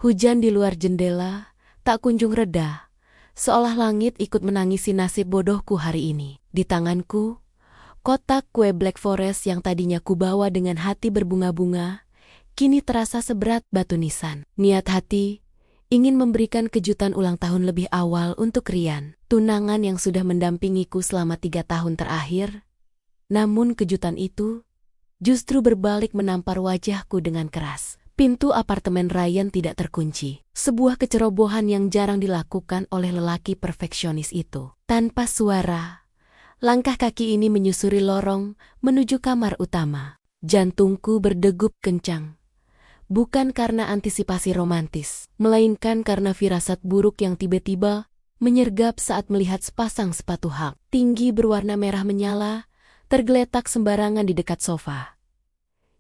Hujan di luar jendela tak kunjung reda, seolah langit ikut menangisi nasib bodohku hari ini. Di tanganku, kotak kue Black Forest yang tadinya kubawa dengan hati berbunga-bunga, kini terasa seberat batu nisan. Niat hati ingin memberikan kejutan ulang tahun lebih awal untuk Rian, tunangan yang sudah mendampingiku selama 3 tahun terakhir. Namun kejutan itu justru berbalik menampar wajahku dengan keras. Pintu apartemen Ryan tidak terkunci. Sebuah kecerobohan yang jarang dilakukan oleh lelaki perfeksionis itu. Tanpa suara, langkah kaki ini menyusuri lorong menuju kamar utama. Jantungku berdegup kencang. Bukan karena antisipasi romantis, melainkan karena firasat buruk yang tiba-tiba menyergap saat melihat sepasang sepatu hak tinggi berwarna merah menyala tergeletak sembarangan di dekat sofa.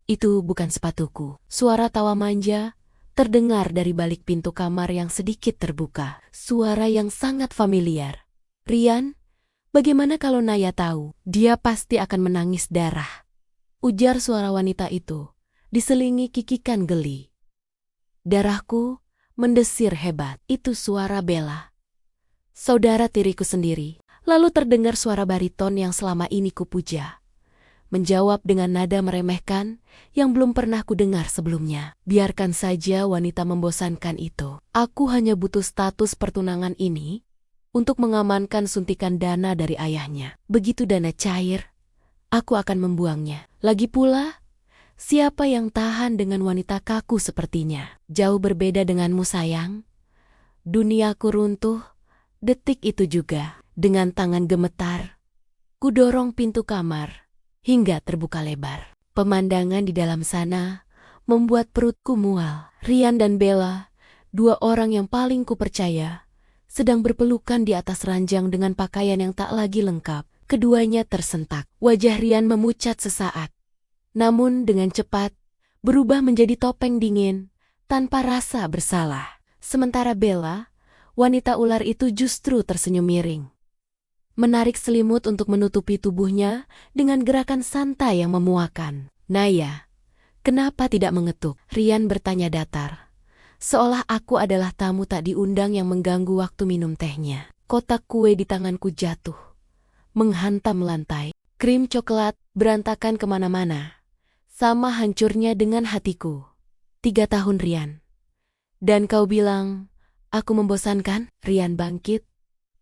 Itu bukan sepatuku. Suara tawa manja terdengar dari balik pintu kamar yang sedikit terbuka. Suara yang sangat familiar. "Rian, bagaimana kalau Naya tahu? Dia pasti akan menangis darah," ujar suara wanita itu, diselingi kikikan geli. Darahku mendesir hebat. Itu suara Bella, saudara tiriku sendiri. Lalu terdengar suara bariton yang selama ini kupuja, menjawab dengan nada meremehkan yang belum pernah kudengar sebelumnya. "Biarkan saja wanita membosankan itu. Aku hanya butuh status pertunangan ini untuk mengamankan suntikan dana dari ayahnya. Begitu dana cair, aku akan membuangnya. Lagi pula, siapa yang tahan dengan wanita kaku sepertinya? Jauh berbeda denganmu sayang. Duniaku runtuh detik itu juga." Dengan tangan gemetar, kudorong pintu kamar hingga terbuka lebar. Pemandangan di dalam sana membuat perutku mual. Rian dan Bella, 2 orang yang paling kupercaya, sedang berpelukan di atas ranjang dengan pakaian yang tak lagi lengkap. Keduanya tersentak. Wajah Rian memucat sesaat, namun dengan cepat berubah menjadi topeng dingin tanpa rasa bersalah. Sementara Bella, wanita ular itu justru tersenyum miring, menarik selimut untuk menutupi tubuhnya dengan gerakan santai yang memuakan. "Naya, kenapa tidak mengetuk?" Rian bertanya datar, seolah aku adalah tamu tak diundang yang mengganggu waktu minum tehnya. Kotak kue di tanganku jatuh, menghantam lantai. Krim coklat berantakan kemana-mana, sama hancurnya dengan hatiku. 3 tahun Rian. "Dan kau bilang aku membosankan?" Rian bangkit,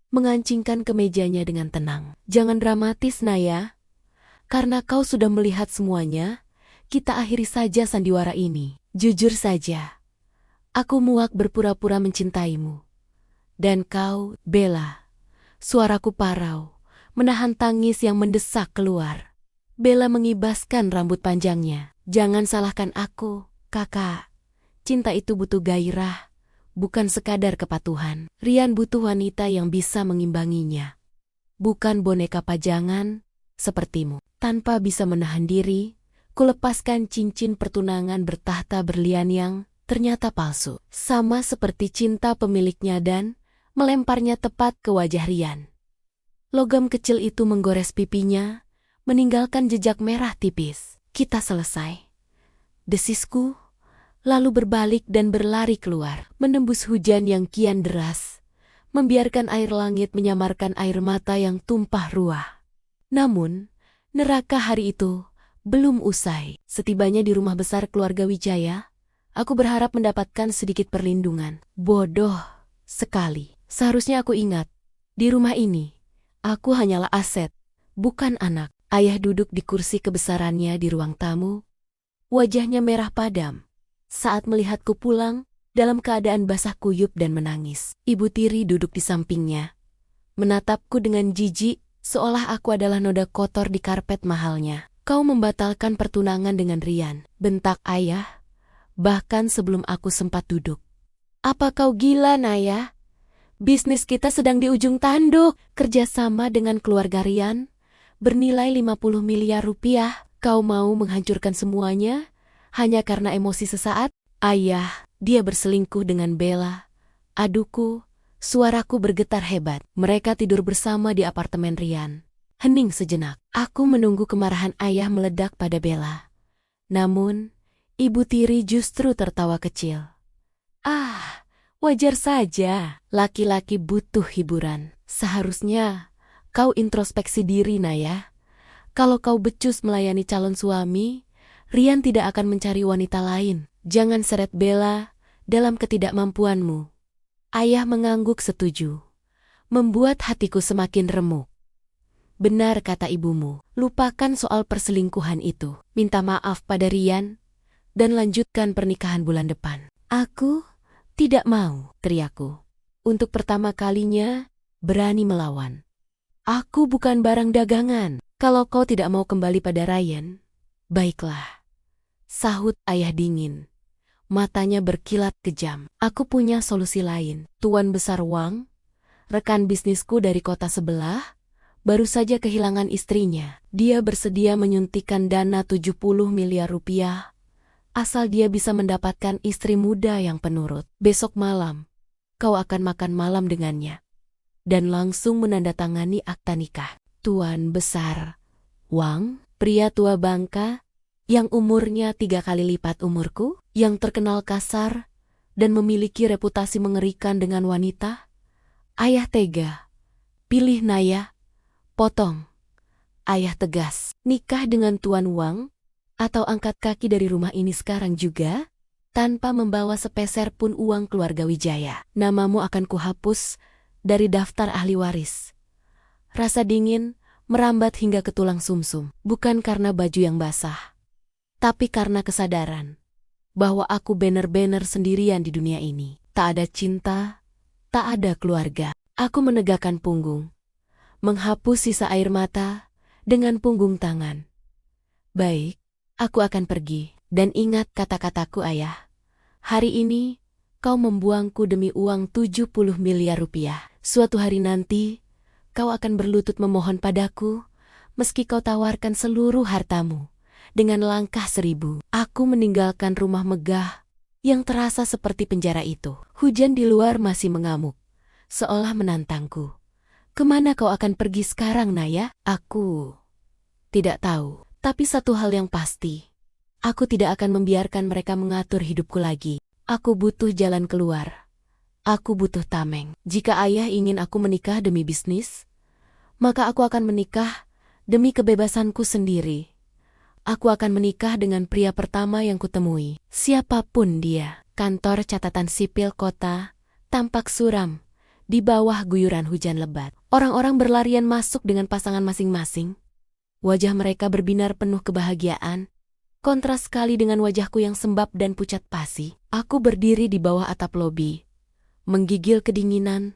mengancingkan kemejanya dengan tenang. "Jangan dramatis, Naya. Karena kau sudah melihat semuanya, kita akhiri saja sandiwara ini. Jujur saja, aku muak berpura-pura mencintaimu. Dan kau, Bella." Suaraku parau, menahan tangis yang mendesak keluar. Bella mengibaskan rambut panjangnya. "Jangan salahkan aku, kakak. Cinta itu butuh gairah, bukan sekadar kepatuhan. Rian butuh wanita yang bisa mengimbanginya, bukan boneka pajangan sepertimu." Tanpa bisa menahan diri, kulepaskan cincin pertunangan bertahta berlian yang ternyata palsu. Sama seperti cinta pemiliknya dan melemparnya tepat ke wajah Rian. Logam kecil itu menggores pipinya, meninggalkan jejak merah tipis. "Kita selesai," desisku, lalu berbalik dan berlari keluar, menembus hujan yang kian deras, membiarkan air langit menyamarkan air mata yang tumpah ruah. Namun, neraka hari itu belum usai. Setibanya di rumah besar keluarga Wijaya, aku berharap mendapatkan sedikit perlindungan. Bodoh sekali. Seharusnya aku ingat, di rumah ini, aku hanyalah aset, bukan anak. Ayah duduk di kursi kebesarannya di ruang tamu, wajahnya merah padam saat melihatku pulang dalam keadaan basah kuyup dan menangis. Ibu tiri duduk di sampingnya, menatapku dengan jijik seolah aku adalah noda kotor di karpet mahalnya. "Kau membatalkan pertunangan dengan Rian," bentak ayah, bahkan sebelum aku sempat duduk. "Apa kau gila, Naya? Bisnis kita sedang di ujung tanduk. Kerjasama dengan keluarga Rian bernilai 50 miliar rupiah. Kau mau menghancurkan semuanya hanya karena emosi sesaat?" "Ayah, dia berselingkuh dengan Bella." Aduku, suaraku bergetar hebat. Mereka tidur bersama di apartemen Rian. Hening sejenak. Aku menunggu kemarahan ayah meledak pada Bella. Namun, ibu tiri justru tertawa kecil. "Ah, Wajar saja, laki-laki butuh hiburan. Seharusnya kau introspeksi diri, Naya. Kalau kau becus melayani calon suami, Rian tidak akan mencari wanita lain. Jangan seret Bella dalam ketidakmampuanmu. Ayah mengangguk setuju, membuat hatiku semakin remuk. Benar kata ibumu, lupakan soal perselingkuhan itu. Minta maaf pada Rian dan lanjutkan pernikahan bulan depan. Aku tidak mau, teriakku. Untuk pertama kalinya, berani melawan. Aku bukan barang dagangan. Kalau kau tidak mau kembali pada Ryan, baiklah, sahut ayah dingin. Matanya berkilat kejam. Aku punya solusi lain. Tuan Besar Wang, rekan bisnisku dari kota sebelah, baru saja kehilangan istrinya. Dia bersedia menyuntikkan dana 70 miliar rupiah, asal dia bisa mendapatkan istri muda yang penurut. Besok malam, kau akan makan malam dengannya, dan langsung menandatangani akta nikah. Tuan Besar Wang, pria tua bangka, yang umurnya 3 kali lipat umurku, yang terkenal kasar dan memiliki reputasi mengerikan dengan wanita. Ayah tega. Pilih Naya. Potong. Ayah tegas. Nikah dengan Tuan Wang atau angkat kaki dari rumah ini sekarang juga, tanpa membawa sepeser pun uang keluarga Wijaya. Namamu akan kuhapus dari daftar ahli waris. Rasa dingin merambat hingga ke tulang sumsum. Bukan karena baju yang basah, tapi karena kesadaran bahwa aku benar-benar sendirian di dunia ini. Tak ada cinta, tak ada keluarga. Aku menegakkan punggung, menghapus sisa air mata dengan punggung tangan. Baik, aku akan pergi. Dan ingat kata-kataku, ayah. Hari ini, kau membuangku demi uang 70 miliar rupiah. Suatu hari nanti, kau akan berlutut memohon padaku, meski kau tawarkan seluruh hartamu. Dengan langkah 1000, aku meninggalkan rumah megah yang terasa seperti penjara itu. Hujan di luar masih mengamuk, seolah menantangku. Kemana kau akan pergi sekarang, Naya? Aku tidak tahu, tapi satu hal yang pasti, aku tidak akan membiarkan mereka mengatur hidupku lagi. Aku butuh jalan keluar. Aku butuh tameng. Jika ayah ingin aku menikah demi bisnis, maka aku akan menikah demi kebebasanku sendiri. Aku akan menikah dengan pria pertama yang kutemui, siapapun dia. Kantor catatan sipil kota tampak suram di bawah guyuran hujan lebat. Orang-orang berlarian masuk dengan pasangan masing-masing. Wajah mereka berbinar penuh kebahagiaan. Kontras sekali dengan wajahku yang sembab dan pucat pasi. Aku berdiri di bawah atap lobi, menggigil kedinginan.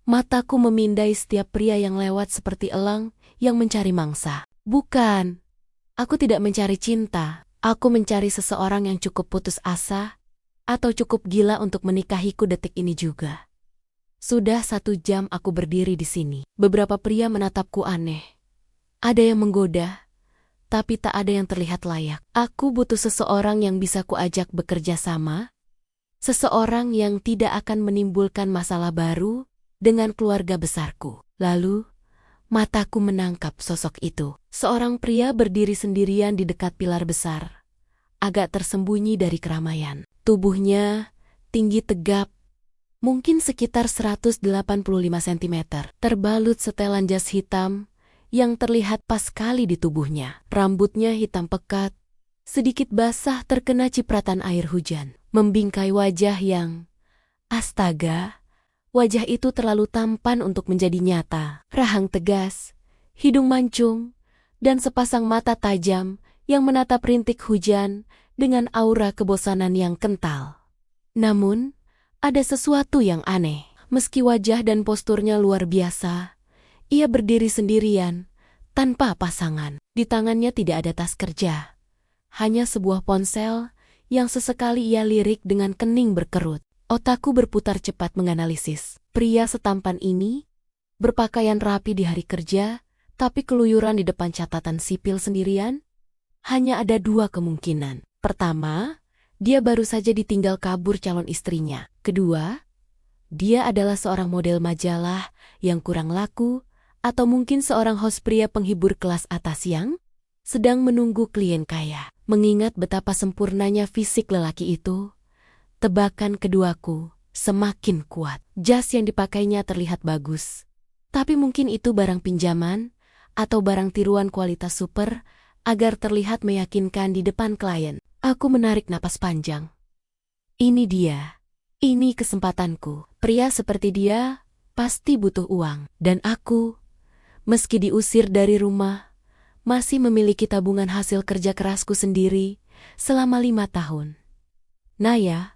Mataku memindai setiap pria yang lewat seperti elang yang mencari mangsa. Bukan. Aku tidak mencari cinta, aku mencari seseorang yang cukup putus asa, atau cukup gila untuk menikahiku detik ini juga. Sudah 1 jam aku berdiri di sini. Beberapa pria menatapku aneh. Ada yang menggoda, tapi tak ada yang terlihat layak. Aku butuh seseorang yang bisa kuajak bekerja sama, seseorang yang tidak akan menimbulkan masalah baru dengan keluarga besarku. Lalu, mataku menangkap sosok itu. Seorang pria berdiri sendirian di dekat pilar besar, agak tersembunyi dari keramaian. Tubuhnya tinggi tegap, mungkin sekitar 185 cm, terbalut setelan jas hitam yang terlihat pas sekali di tubuhnya. Rambutnya hitam pekat, sedikit basah terkena cipratan air hujan, membingkai wajah yang, astaga, wajah itu terlalu tampan untuk menjadi nyata. Rahang tegas, hidung mancung, dan sepasang mata tajam yang menatap rintik hujan dengan aura kebosanan yang kental. Namun, ada sesuatu yang aneh. Meski wajah dan posturnya luar biasa, ia berdiri sendirian, tanpa pasangan. Di tangannya tidak ada tas kerja, hanya sebuah ponsel yang sesekali ia lirik dengan kening berkerut. Otakku berputar cepat menganalisis. Pria setampan ini berpakaian rapi di hari kerja, tapi keluyuran di depan catatan sipil sendirian? Hanya ada 2 kemungkinan. Pertama, dia baru saja ditinggal kabur calon istrinya. Kedua, dia adalah seorang model majalah yang kurang laku, atau mungkin seorang host pria penghibur kelas atas yang sedang menunggu klien kaya. Mengingat betapa sempurnanya fisik lelaki itu, tebakan keduaku semakin kuat. Jas yang dipakainya terlihat bagus. Tapi mungkin itu barang pinjaman atau barang tiruan kualitas super agar terlihat meyakinkan di depan klien. Aku menarik napas panjang. Ini dia. Ini kesempatanku. Pria seperti dia pasti butuh uang. Dan aku, meski diusir dari rumah, masih memiliki tabungan hasil kerja kerasku sendiri selama 5 tahun. Naya,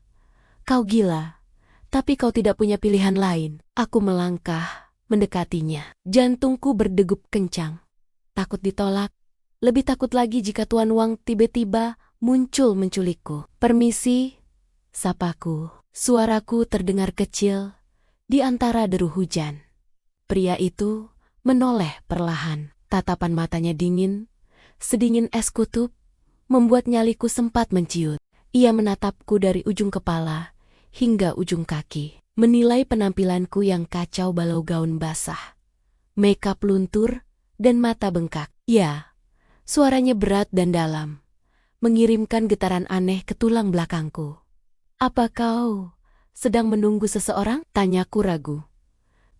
kau gila. Tapi kau tidak punya pilihan lain. Aku melangkah, mendekatinya. Jantungku berdegup kencang. Takut ditolak. Lebih takut lagi jika Tuan Wang tiba-tiba muncul menculikku. Permisi, sapaku. Suaraku terdengar kecil di antara deru hujan. Pria itu menoleh perlahan. Tatapan matanya dingin, sedingin es kutub, membuat nyaliku sempat menciut. Ia menatapku dari ujung kepala hingga ujung kaki. Menilai penampilanku yang kacau balau gaun basah, makeup luntur, dan mata bengkak. Ya, suaranya berat dan dalam, mengirimkan getaran aneh ke tulang belakangku. Apa kau sedang menunggu seseorang? Tanyaku ragu.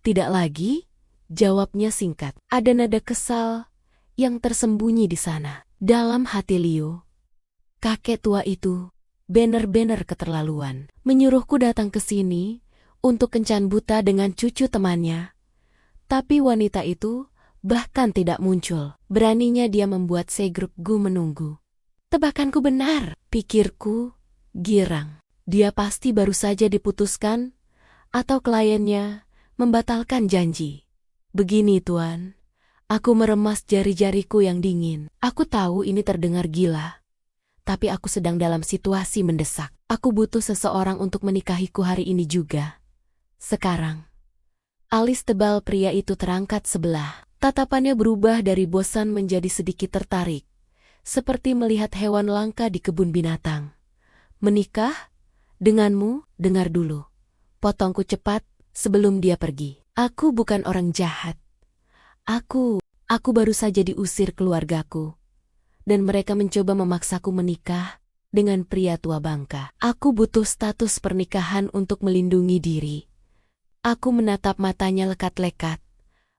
Tidak lagi, jawabnya singkat. Ada nada kesal yang tersembunyi di sana. Dalam hati Liu, kakek tua itu benar-benar keterlaluan. Menyuruhku datang ke sini untuk kencan buta dengan cucu temannya. Tapi wanita itu bahkan tidak muncul. Beraninya dia membuat segrup Gu menunggu. Tebakanku benar, pikirku girang. Dia pasti baru saja diputuskan atau kliennya membatalkan janji. Begini Tuan, aku meremas jari-jariku yang dingin. Aku tahu ini terdengar gila, tapi aku sedang dalam situasi mendesak. Aku butuh seseorang untuk menikahiku hari ini juga. Sekarang. Alis tebal pria itu terangkat sebelah. Tatapannya berubah dari bosan menjadi sedikit tertarik, seperti melihat hewan langka di kebun binatang. Menikah? Denganmu? Dengar dulu. Potongku cepat sebelum dia pergi. Aku bukan orang jahat. Aku baru saja diusir keluargaku. Dan mereka mencoba memaksaku menikah dengan pria tua bangka. Aku butuh status pernikahan untuk melindungi diri. Aku menatap matanya lekat-lekat,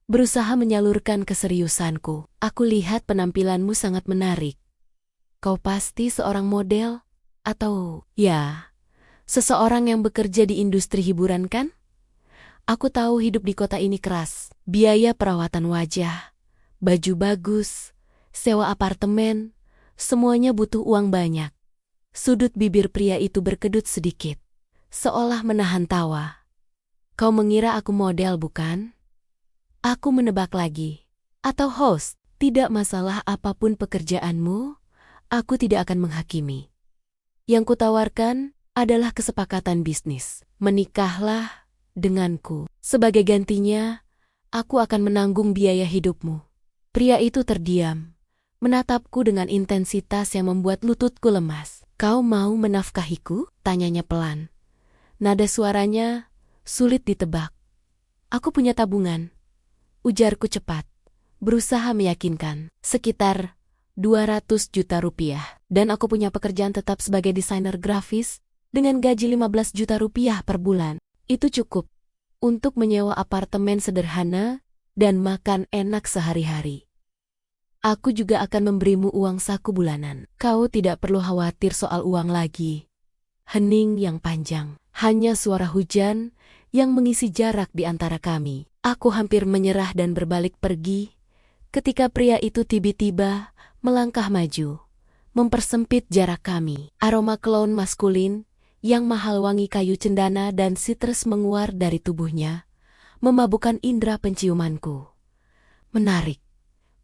berusaha menyalurkan keseriusanku. Aku lihat penampilanmu sangat menarik. Kau pasti seorang model? Atau, ya, seseorang yang bekerja di industri hiburan kan? Aku tahu hidup di kota ini keras. Biaya perawatan wajah, baju bagus, sewa apartemen, semuanya butuh uang banyak. Sudut bibir pria itu berkedut sedikit, seolah menahan tawa. Kau mengira aku model, bukan? Aku menebak lagi. Atau host, tidak masalah apapun pekerjaanmu, aku tidak akan menghakimi. Yang kutawarkan adalah kesepakatan bisnis. Menikahlah denganku. Sebagai gantinya, aku akan menanggung biaya hidupmu. Pria itu terdiam, menatapku dengan intensitas yang membuat lututku lemas. Kau mau menafkahiku? Tanyanya pelan. Nada suaranya sulit ditebak. Aku punya tabungan. Ujarku cepat, berusaha meyakinkan. Sekitar 200 juta rupiah. Dan aku punya pekerjaan tetap sebagai desainer grafis dengan gaji 15 juta rupiah per bulan. Itu cukup untuk menyewa apartemen sederhana dan makan enak sehari-hari. Aku juga akan memberimu uang saku bulanan. Kau tidak perlu khawatir soal uang lagi. Hening yang panjang, hanya suara hujan yang mengisi jarak di antara kami. Aku hampir menyerah dan berbalik pergi ketika pria itu tiba-tiba melangkah maju, mempersempit jarak kami. Aroma cologne maskulin yang mahal wangi kayu cendana dan sitrus menguar dari tubuhnya, memabukkan indera penciumanku. Menarik,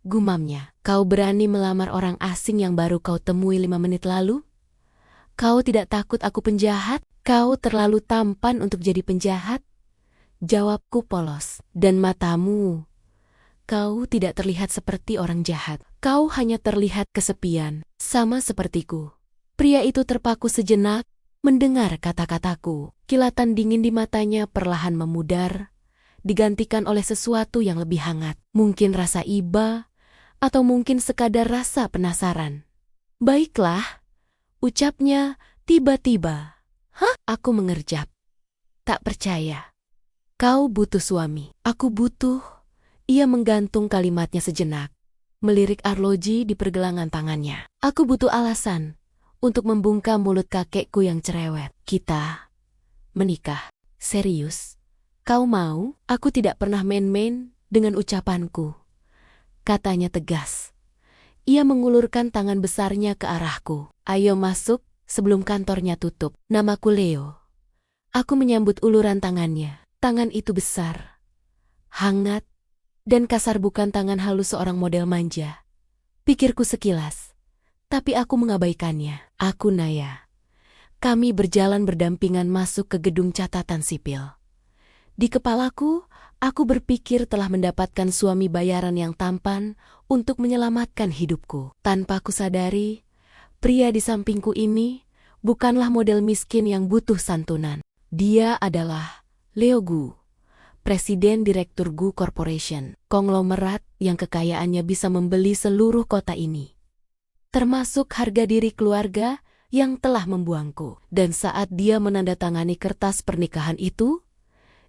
gumamnya. Kau berani melamar orang asing yang baru kau temui 5 menit lalu? Kau tidak takut aku penjahat? Kau terlalu tampan untuk jadi penjahat? Jawabku polos. Dan matamu, kau tidak terlihat seperti orang jahat. Kau hanya terlihat kesepian, sama sepertiku. Pria itu terpaku sejenak, mendengar kata-kataku. Kilatan dingin di matanya perlahan memudar, digantikan oleh sesuatu yang lebih hangat. Mungkin rasa iba, atau mungkin sekadar rasa penasaran. Baiklah, ucapnya tiba-tiba. Hah? Aku mengerjap. tak percaya. Kau butuh suami. Aku butuh. Ia menggantung kalimatnya sejenak, melirik arloji di pergelangan tangannya. Aku butuh alasan untuk membungkam mulut kakekku yang cerewet. Kita menikah. Serius? Kau mau? Aku tidak pernah main-main dengan ucapanku, katanya tegas. Ia mengulurkan tangan besarnya ke arahku. Ayo masuk sebelum kantornya tutup. Namaku Leo. Aku menyambut uluran tangannya. Tangan itu besar, hangat, dan kasar, bukan tangan halus seorang model manja. Pikirku sekilas, tapi aku mengabaikannya. Aku Naya. Kami berjalan berdampingan masuk ke gedung catatan sipil. Di kepalaku, aku berpikir telah mendapatkan suami bayaran yang tampan untuk menyelamatkan hidupku. Tanpa kusadari, pria di sampingku ini bukanlah model miskin yang butuh santunan. Dia adalah Leo Gu, Presiden Direktur Gu Corporation, konglomerat yang kekayaannya bisa membeli seluruh kota ini, termasuk harga diri keluarga yang telah membuangku. Dan saat dia menandatangani kertas pernikahan itu,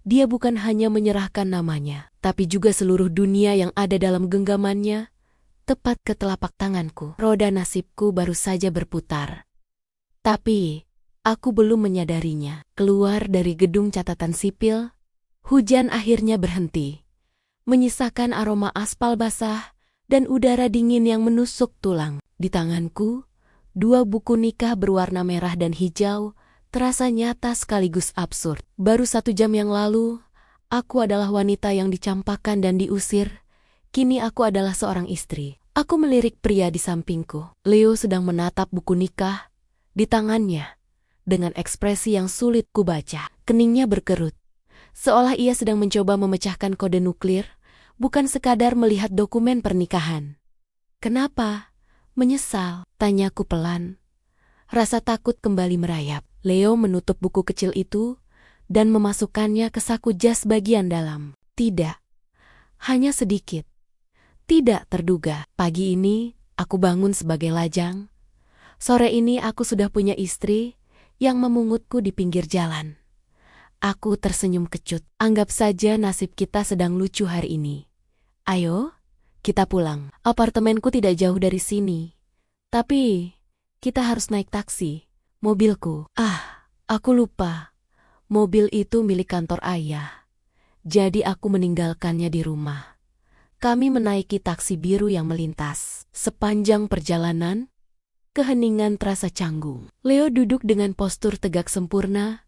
dia bukan hanya menyerahkan namanya, tapi juga seluruh dunia yang ada dalam genggamannya, tepat ke telapak tanganku. Roda nasibku baru saja berputar. Tapi, aku belum menyadarinya. Keluar dari gedung catatan sipil, hujan akhirnya berhenti, menyisakan aroma aspal basah dan udara dingin yang menusuk tulang. Di tanganku, 2 buku nikah berwarna merah dan hijau terasa nyata sekaligus absurd. Baru 1 jam yang lalu, aku adalah wanita yang dicampakkan dan diusir. Kini aku adalah seorang istri. Aku melirik pria di sampingku. Leo sedang menatap buku nikah di tangannya dengan ekspresi yang sulit kubaca. Keningnya berkerut, seolah ia sedang mencoba memecahkan kode nuklir, bukan sekadar melihat dokumen pernikahan. Kenapa? Menyesal? Tanyaku pelan. Rasa takut kembali merayap. Leo menutup buku kecil itu dan memasukkannya ke saku jas bagian dalam. Tidak. Hanya sedikit. Tidak terduga. Pagi ini, aku bangun sebagai lajang. Sore ini aku sudah punya istri yang memungutku di pinggir jalan. Aku tersenyum kecut. Anggap saja nasib kita sedang lucu hari ini. Ayo, kita pulang. Apartemenku tidak jauh dari sini. Tapi, kita harus naik taksi. Mobilku. Aku lupa. Mobil itu milik kantor ayah. Jadi aku meninggalkannya di rumah. Kami menaiki taksi biru yang melintas. Sepanjang perjalanan, keheningan terasa canggung. Leo duduk dengan postur tegak sempurna,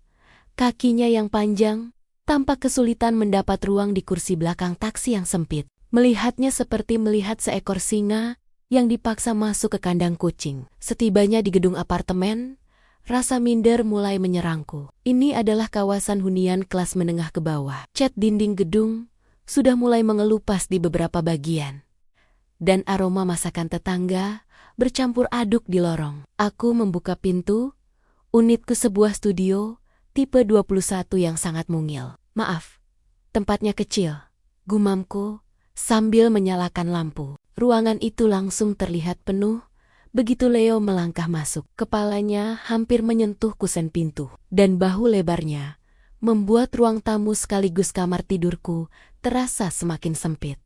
kakinya yang panjang, tampak kesulitan mendapat ruang di kursi belakang taksi yang sempit. Melihatnya seperti melihat seekor singa yang dipaksa masuk ke kandang kucing. Setibanya di gedung apartemen, rasa minder mulai menyerangku. Ini adalah kawasan hunian kelas menengah ke bawah. Cat dinding gedung sudah mulai mengelupas di beberapa bagian, dan aroma masakan tetangga bercampur aduk di lorong. Aku membuka pintu. Unitku sebuah studio tipe 21 yang sangat mungil. Maaf, tempatnya kecil, gumamku sambil menyalakan lampu. Ruangan itu langsung terlihat penuh begitu Leo melangkah masuk. Kepalanya hampir menyentuh kusen pintu, dan bahu lebarnya membuat ruang tamu sekaligus kamar tidurku terasa semakin sempit.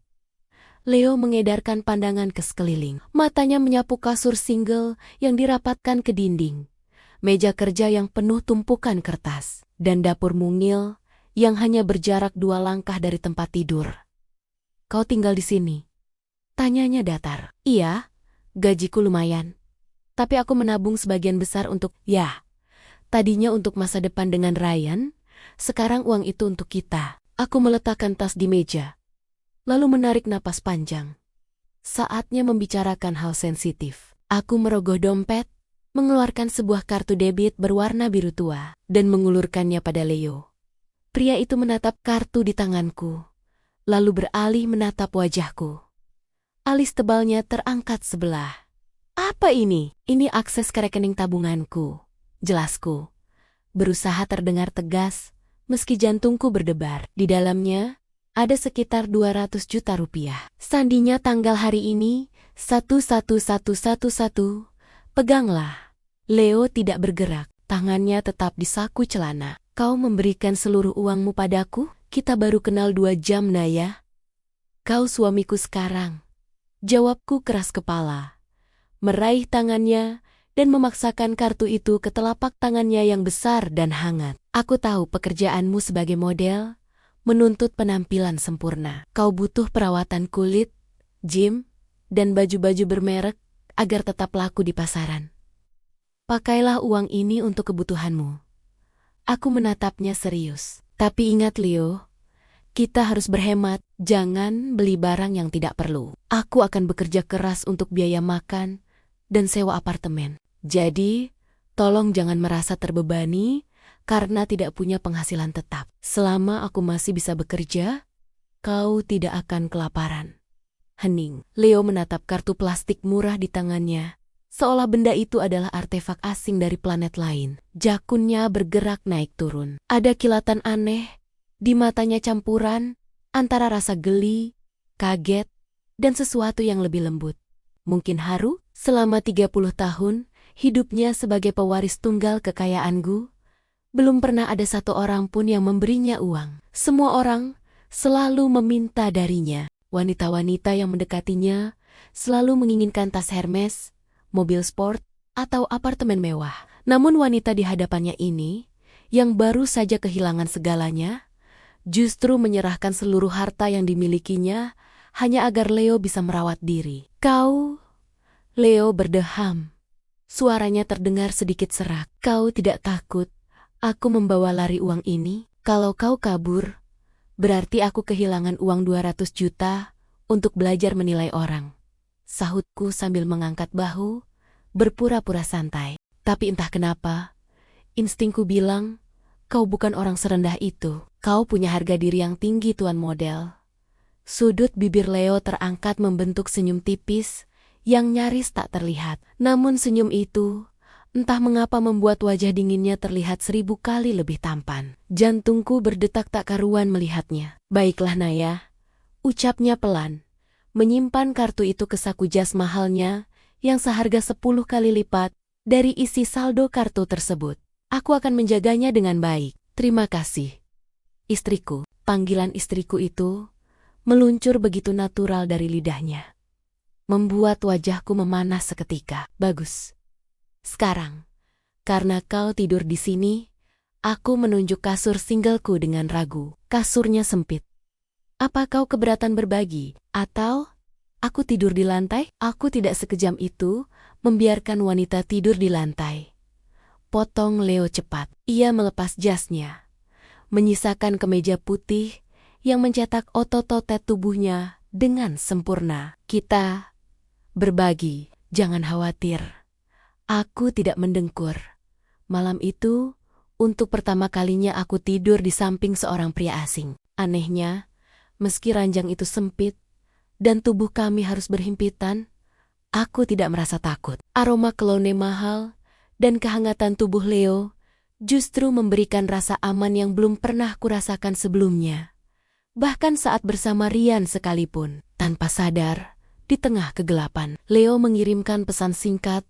Leo mengedarkan pandangan ke sekeliling. Matanya menyapu kasur single yang dirapatkan ke dinding, meja kerja yang penuh tumpukan kertas, dan dapur mungil yang hanya berjarak 2 langkah dari tempat tidur. Kau tinggal di sini? Tanyanya datar. Iya, gajiku lumayan. Tapi aku menabung sebagian besar untuk, tadinya untuk masa depan dengan Ryan, sekarang uang itu untuk kita. Aku meletakkan tas di meja, lalu menarik napas panjang. Saatnya membicarakan hal sensitif. Aku merogoh dompet, mengeluarkan sebuah kartu debit berwarna biru tua, dan mengulurkannya pada Leo. Pria itu menatap kartu di tanganku, lalu beralih menatap wajahku. Alis tebalnya terangkat sebelah. Apa ini? Ini akses ke rekening tabunganku, jelasku. Berusaha terdengar tegas, meski jantungku berdebar. Di dalamnya, ada sekitar 200 juta rupiah. Sandinya tanggal hari ini, 11111. Peganglah. Leo tidak bergerak, tangannya tetap di saku celana. Kau memberikan seluruh uangmu padaku? Kita baru kenal 2 jam, Naya. Kau suamiku sekarang. Jawabku keras kepala. Meraih tangannya dan memaksakan kartu itu ke telapak tangannya yang besar dan hangat. Aku tahu pekerjaanmu sebagai model menuntut penampilan sempurna. Kau butuh perawatan kulit, gym, dan baju-baju bermerek agar tetap laku di pasaran. Pakailah uang ini untuk kebutuhanmu. Aku menatapnya serius. Tapi ingat, Leo, kita harus berhemat, jangan beli barang yang tidak perlu. Aku akan bekerja keras untuk biaya makan dan sewa apartemen. Jadi, tolong jangan merasa terbebani karena tidak punya penghasilan tetap. Selama aku masih bisa bekerja, kau tidak akan kelaparan. Hening. Leo menatap kartu plastik murah di tangannya, seolah benda itu adalah artefak asing dari planet lain. Jakunnya bergerak naik turun. Ada kilatan aneh di matanya, campuran antara rasa geli, kaget, dan sesuatu yang lebih lembut. Mungkin haru. Selama 30 tahun, hidupnya sebagai pewaris tunggal kekayaanku, belum pernah ada satu orang pun yang memberinya uang. Semua orang selalu meminta darinya. Wanita-wanita yang mendekatinya selalu menginginkan tas Hermes, mobil sport, atau apartemen mewah. Namun wanita di hadapannya ini, yang baru saja kehilangan segalanya, justru menyerahkan seluruh harta yang dimilikinya hanya agar Leo bisa merawat diri. Kau, Leo berdeham. Suaranya terdengar sedikit serak. Kau tidak takut aku membawa lari uang ini? Kalau kau kabur, berarti aku kehilangan uang 200 juta untuk belajar menilai orang. Sahutku sambil mengangkat bahu, berpura-pura santai. Tapi entah kenapa, instingku bilang, kau bukan orang serendah itu. Kau punya harga diri yang tinggi, tuan model. Sudut bibir Leo terangkat membentuk senyum tipis yang nyaris tak terlihat. Namun senyum itu, entah mengapa membuat wajah dinginnya terlihat 1000 kali lebih tampan. Jantungku berdetak tak karuan melihatnya. Baiklah, Naya, ucapnya pelan, menyimpan kartu itu ke saku jas mahalnya yang seharga 10 kali lipat dari isi saldo kartu tersebut. Aku akan menjaganya dengan baik. Terima kasih. Istriku. Panggilan istriku itu meluncur begitu natural dari lidahnya, membuat wajahku memanas seketika. Bagus. Sekarang, karena kau tidur di sini, aku menunjuk kasur singleku dengan ragu. Kasurnya sempit. Apa kau keberatan berbagi? Atau aku tidur di lantai? Aku tidak sekejam itu membiarkan wanita tidur di lantai. Potong Leo cepat. Ia melepas jasnya, menyisakan kemeja putih yang mencetak otot-otot tubuhnya dengan sempurna. Kita berbagi, jangan khawatir. Aku tidak mendengkur. Malam itu, untuk pertama kalinya aku tidur di samping seorang pria asing. Anehnya, meski ranjang itu sempit dan tubuh kami harus berhimpitan, aku tidak merasa takut. Aroma cologne mahal dan kehangatan tubuh Leo justru memberikan rasa aman yang belum pernah kurasakan sebelumnya. Bahkan saat bersama Rian sekalipun. Tanpa sadar, di tengah kegelapan, Leo mengirimkan pesan singkat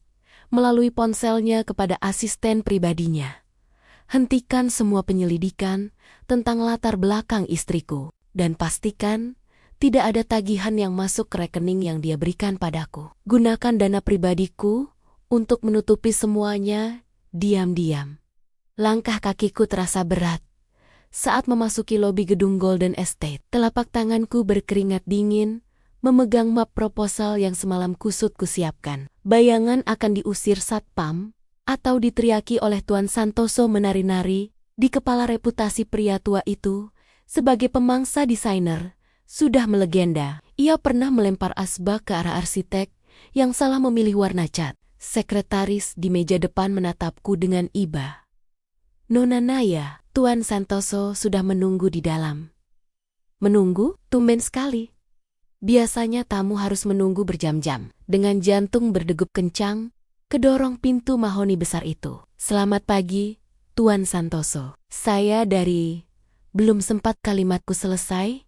melalui ponselnya kepada asisten pribadinya. Hentikan semua penyelidikan tentang latar belakang istriku, dan pastikan tidak ada tagihan yang masuk ke rekening yang dia berikan padaku. Gunakan dana pribadiku untuk menutupi semuanya diam-diam. Langkah kakiku terasa berat saat memasuki lobi gedung Golden Estate. Telapak tanganku berkeringat dingin, memegang map proposal yang semalam kusut kusiapkan. Bayangan akan diusir satpam atau diteriaki oleh Tuan Santoso menari-nari di kepala reputasi pria tua itu sebagai pemangsa desainer sudah melegenda. Ia pernah melempar asbak ke arah arsitek yang salah memilih warna cat. Sekretaris di meja depan menatapku dengan iba. Nona Naya, Tuan Santoso sudah menunggu di dalam. Menunggu? Tumben sekali. Biasanya tamu harus menunggu berjam-jam. Dengan jantung berdegup kencang, kedorong pintu mahoni besar itu. Selamat pagi, Tuan Santoso. Saya dari... Belum sempat kalimatku selesai,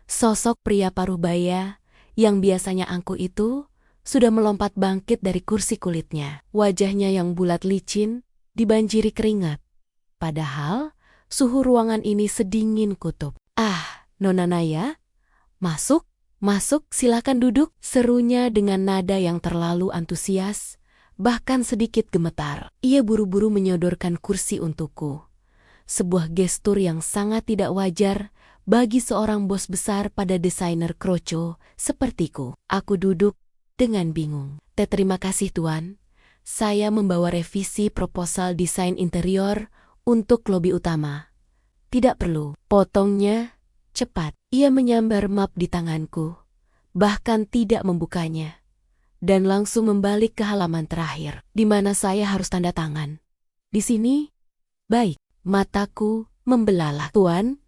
sosok pria paruh baya yang biasanya angkuh itu sudah melompat bangkit dari kursi kulitnya. Wajahnya yang bulat licin dibanjiri keringat. Padahal Suhu ruangan ini sedingin kutub. "Ah, Nona Naya, masuk, masuk, silakan duduk," serunya dengan nada yang terlalu antusias, bahkan sedikit gemetar. Ia buru-buru menyodorkan kursi untukku. Sebuah gestur yang sangat tidak wajar bagi seorang bos besar pada desainer kroco sepertiku. Aku duduk dengan bingung. Terima kasih Tuan. Saya membawa revisi proposal desain interior untuk lobi utama." "Tidak perlu," potongnya cepat. Ia menyambar map di tanganku, bahkan tidak membukanya, dan langsung membalik ke halaman terakhir, di mana saya harus tanda tangan. "Di sini?" "Baik." Mataku membelalak. "Tuan,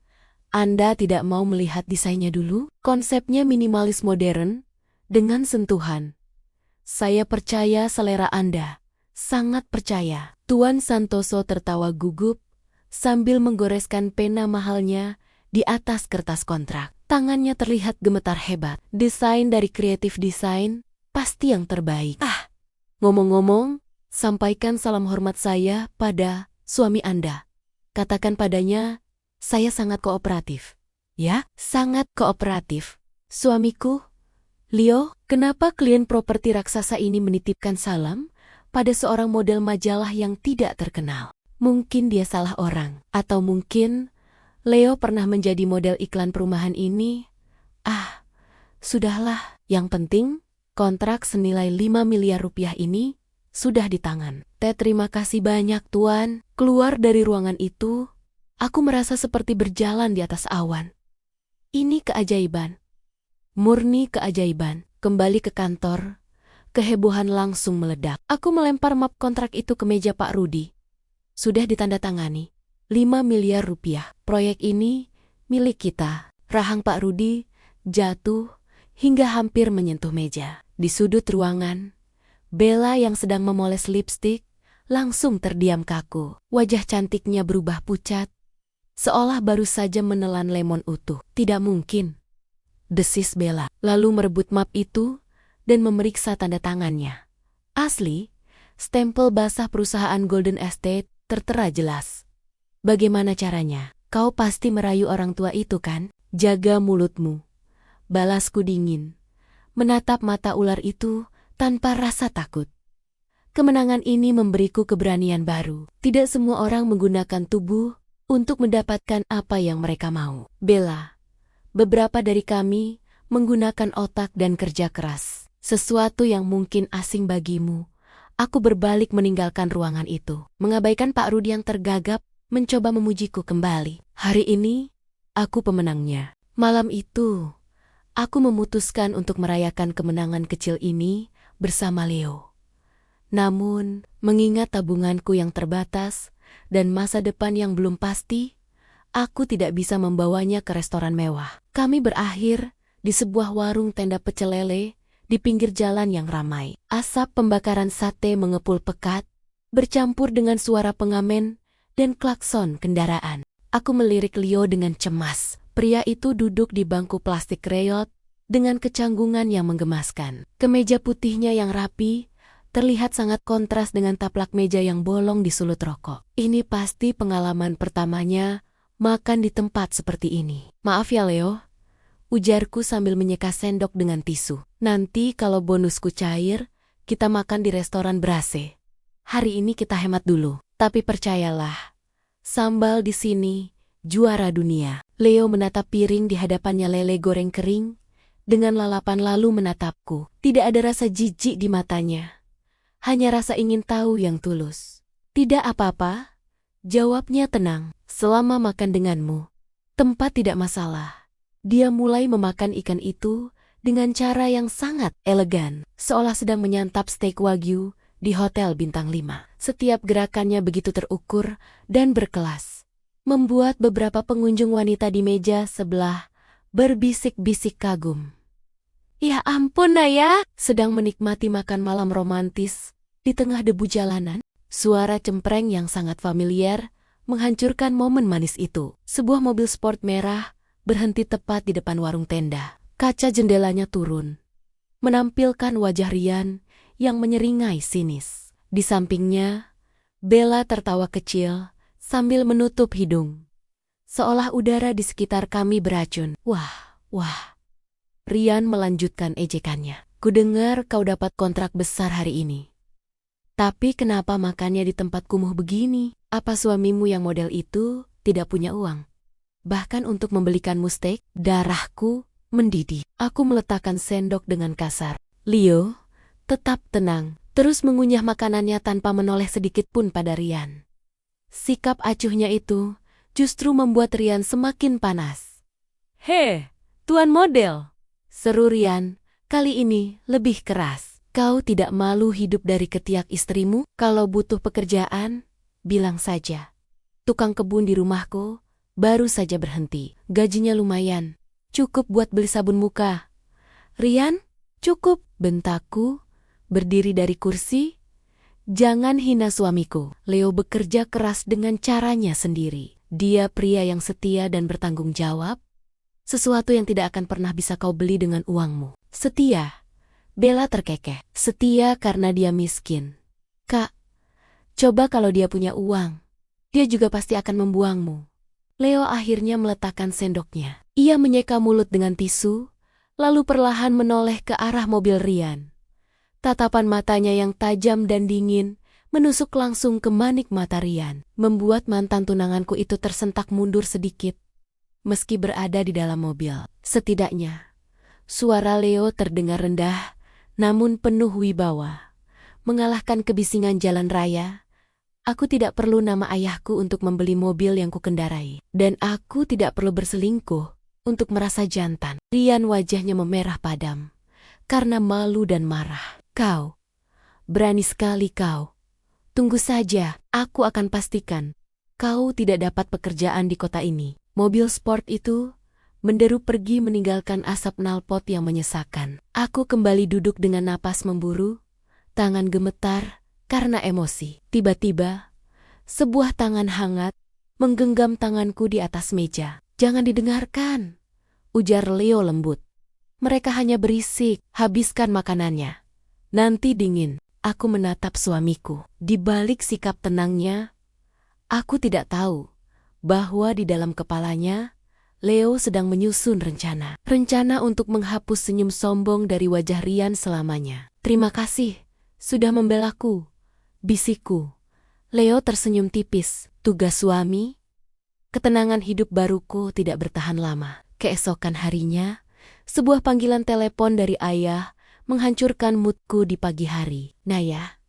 Anda tidak mau melihat desainnya dulu? Konsepnya minimalis modern, dengan sentuhan. Saya percaya selera Anda, sangat percaya." Tuan Santoso tertawa gugup sambil menggoreskan pena mahalnya di atas kertas kontrak. Tangannya terlihat gemetar hebat. "Desain dari Creative Design pasti yang terbaik. Ngomong-ngomong, sampaikan salam hormat saya pada suami Anda. Katakan padanya, saya sangat kooperatif." "Ya, sangat kooperatif. Suamiku, Leo, kenapa klien properti raksasa ini menitipkan salam pada seorang model majalah yang tidak terkenal? Mungkin dia salah orang. Atau mungkin Leo pernah menjadi model iklan perumahan ini. Sudahlah. Yang penting, kontrak senilai 5 miliar rupiah ini sudah di tangan." Terima kasih banyak Tuan." Keluar dari ruangan itu, aku merasa seperti berjalan di atas awan. Ini keajaiban. Murni keajaiban. Kembali ke kantor, kehebohan langsung meledak. Aku melempar map kontrak itu ke meja Pak Rudi. Sudah ditandatangani. 5 miliar rupiah. Proyek ini milik kita. Rahang Pak Rudi jatuh hingga hampir menyentuh meja. Di sudut ruangan, Bella yang sedang memoles lipstik langsung terdiam kaku. Wajah cantiknya berubah pucat, seolah baru saja menelan lemon utuh. "Tidak mungkin," desis Bella, lalu merebut map itu dan memeriksa tanda tangannya. Asli, stempel basah perusahaan Golden Estate tertera jelas. "Bagaimana caranya? Kau pasti merayu orang tua itu kan?" "Jaga mulutmu," balasku dingin, menatap mata ular itu tanpa rasa takut. Kemenangan ini memberiku keberanian baru. Tidak semua orang menggunakan tubuh untuk mendapatkan apa yang mereka mau. "Bella, beberapa dari kami menggunakan otak dan kerja keras. Sesuatu yang mungkin asing bagimu." Aku berbalik meninggalkan ruangan itu, mengabaikan Pak Rudi yang tergagap mencoba memujiku kembali. Hari ini, aku pemenangnya. Malam itu, aku memutuskan untuk merayakan kemenangan kecil ini bersama Leo. Namun, mengingat tabunganku yang terbatas dan masa depan yang belum pasti, aku tidak bisa membawanya ke restoran mewah. Kami berakhir di sebuah warung tenda pecel lele di pinggir jalan yang ramai. Asap pembakaran sate mengepul pekat, bercampur dengan suara pengamen dan klakson kendaraan. Aku melirik Leo dengan cemas. Pria itu duduk di bangku plastik kreyot dengan kecanggungan yang menggemaskan. Kemeja putihnya yang rapi terlihat sangat kontras dengan taplak meja yang bolong di sulut rokok. Ini pasti pengalaman pertamanya makan di tempat seperti ini. "Maaf ya Leo," ujarku sambil menyeka sendok dengan tisu. "Nanti kalau bonusku cair, kita makan di restoran berase. Hari ini kita hemat dulu. Tapi percayalah, sambal di sini juara dunia." Leo menatap piring di hadapannya lele goreng kering dengan lalapan lalu menatapku. Tidak ada rasa jijik di matanya, hanya rasa ingin tahu yang tulus. "Tidak apa-apa," jawabnya tenang. "Selama makan denganmu, tempat tidak masalah." Dia mulai memakan ikan itu dengan cara yang sangat elegan, seolah sedang menyantap steak wagyu di hotel bintang 5. Setiap gerakannya begitu terukur dan berkelas, membuat beberapa pengunjung wanita di meja sebelah berbisik-bisik kagum. "Ya ampun Naya," sedang menikmati makan malam romantis di tengah debu jalanan, suara cempreng yang sangat familiar menghancurkan momen manis itu. Sebuah mobil sport merah berhenti tepat di depan warung tenda. Kaca jendelanya turun, menampilkan wajah Rian yang menyeringai sinis. Di sampingnya, Bella tertawa kecil sambil menutup hidung. seolah udara di sekitar kami beracun. Wah. Rian melanjutkan ejekannya. Kudengar kau dapat kontrak besar hari ini. Tapi kenapa makannya di tempat kumuh begini? Apa suamimu yang model itu tidak punya uang? Bahkan untuk membelikanmu steak, darahku mendidih. Aku meletakkan sendok dengan kasar. Leo, tetap tenang. Terus mengunyah makanannya tanpa menoleh sedikit pun pada Rian. Sikap acuhnya itu justru membuat Rian semakin panas. "Hei, tuan model!" seru Rian, kali ini lebih keras. "Kau tidak malu hidup dari ketiak istrimu? Kalau butuh pekerjaan, bilang saja. Tukang kebun di rumahku baru saja berhenti. Gajinya lumayan. Cukup buat beli sabun muka." "Rian, cukup," bentakku, berdiri dari kursi. "Jangan hina suamiku." Leo bekerja keras dengan caranya sendiri. Dia pria yang setia dan bertanggung jawab. Sesuatu yang tidak akan pernah bisa kau beli dengan uangmu. Setia. Bella terkekeh. Setia karena dia miskin. "Kak, coba kalau dia punya uang. Dia juga pasti akan membuangmu." Leo akhirnya meletakkan sendoknya. Ia menyeka mulut dengan tisu, lalu perlahan menoleh ke arah mobil Rian. Tatapan matanya yang tajam dan dingin menusuk langsung ke manik mata Rian, membuat mantan tunanganku itu tersentak mundur sedikit. Meski berada di dalam mobil, setidaknya suara Leo terdengar rendah, namun penuh wibawa. Mengalahkan kebisingan jalan raya, aku tidak perlu nama ayahku untuk membeli mobil yang kukendarai. Dan aku tidak perlu berselingkuh untuk merasa jantan. Rian wajahnya memerah padam karena malu dan marah. "Kau, berani sekali kau. Tunggu saja, aku akan pastikan kau tidak dapat pekerjaan di kota ini." Mobil sport itu menderu pergi meninggalkan asap knalpot yang menyesakan. Aku kembali duduk dengan napas memburu, tangan gemetar karena emosi. Tiba-tiba, sebuah tangan hangat menggenggam tanganku di atas meja. "Jangan didengarkan," ujar Leo lembut. "Mereka hanya berisik. Habiskan makanannya. Nanti dingin." Aku menatap suamiku. Di balik sikap tenangnya, aku tidak tahu bahwa di dalam kepalanya, Leo sedang menyusun rencana. Rencana untuk menghapus senyum sombong dari wajah Rian selamanya. "Terima kasih sudah membelaku," bisikku. Leo tersenyum tipis. Tugas suami? Ketenangan hidup baruku tidak bertahan lama. Keesokan harinya, sebuah panggilan telepon dari ayah menghancurkan moodku di pagi hari. "Naya,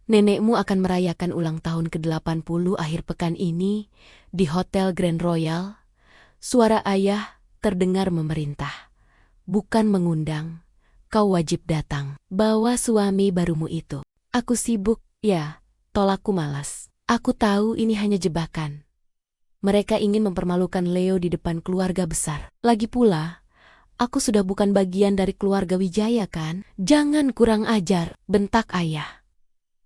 nenekmu akan merayakan ulang tahun ke-80 akhir pekan ini di Hotel Grand Royal." Suara ayah terdengar memerintah. "Bukan mengundang, kau wajib datang. Bawa suami barumu itu." "Aku sibuk." "Ya, tolakku malas. Aku tahu ini hanya jebakan. Mereka ingin mempermalukan Leo di depan keluarga besar. Lagi pula, aku sudah bukan bagian dari keluarga Wijaya kan?" "Jangan kurang ajar," bentak ayah.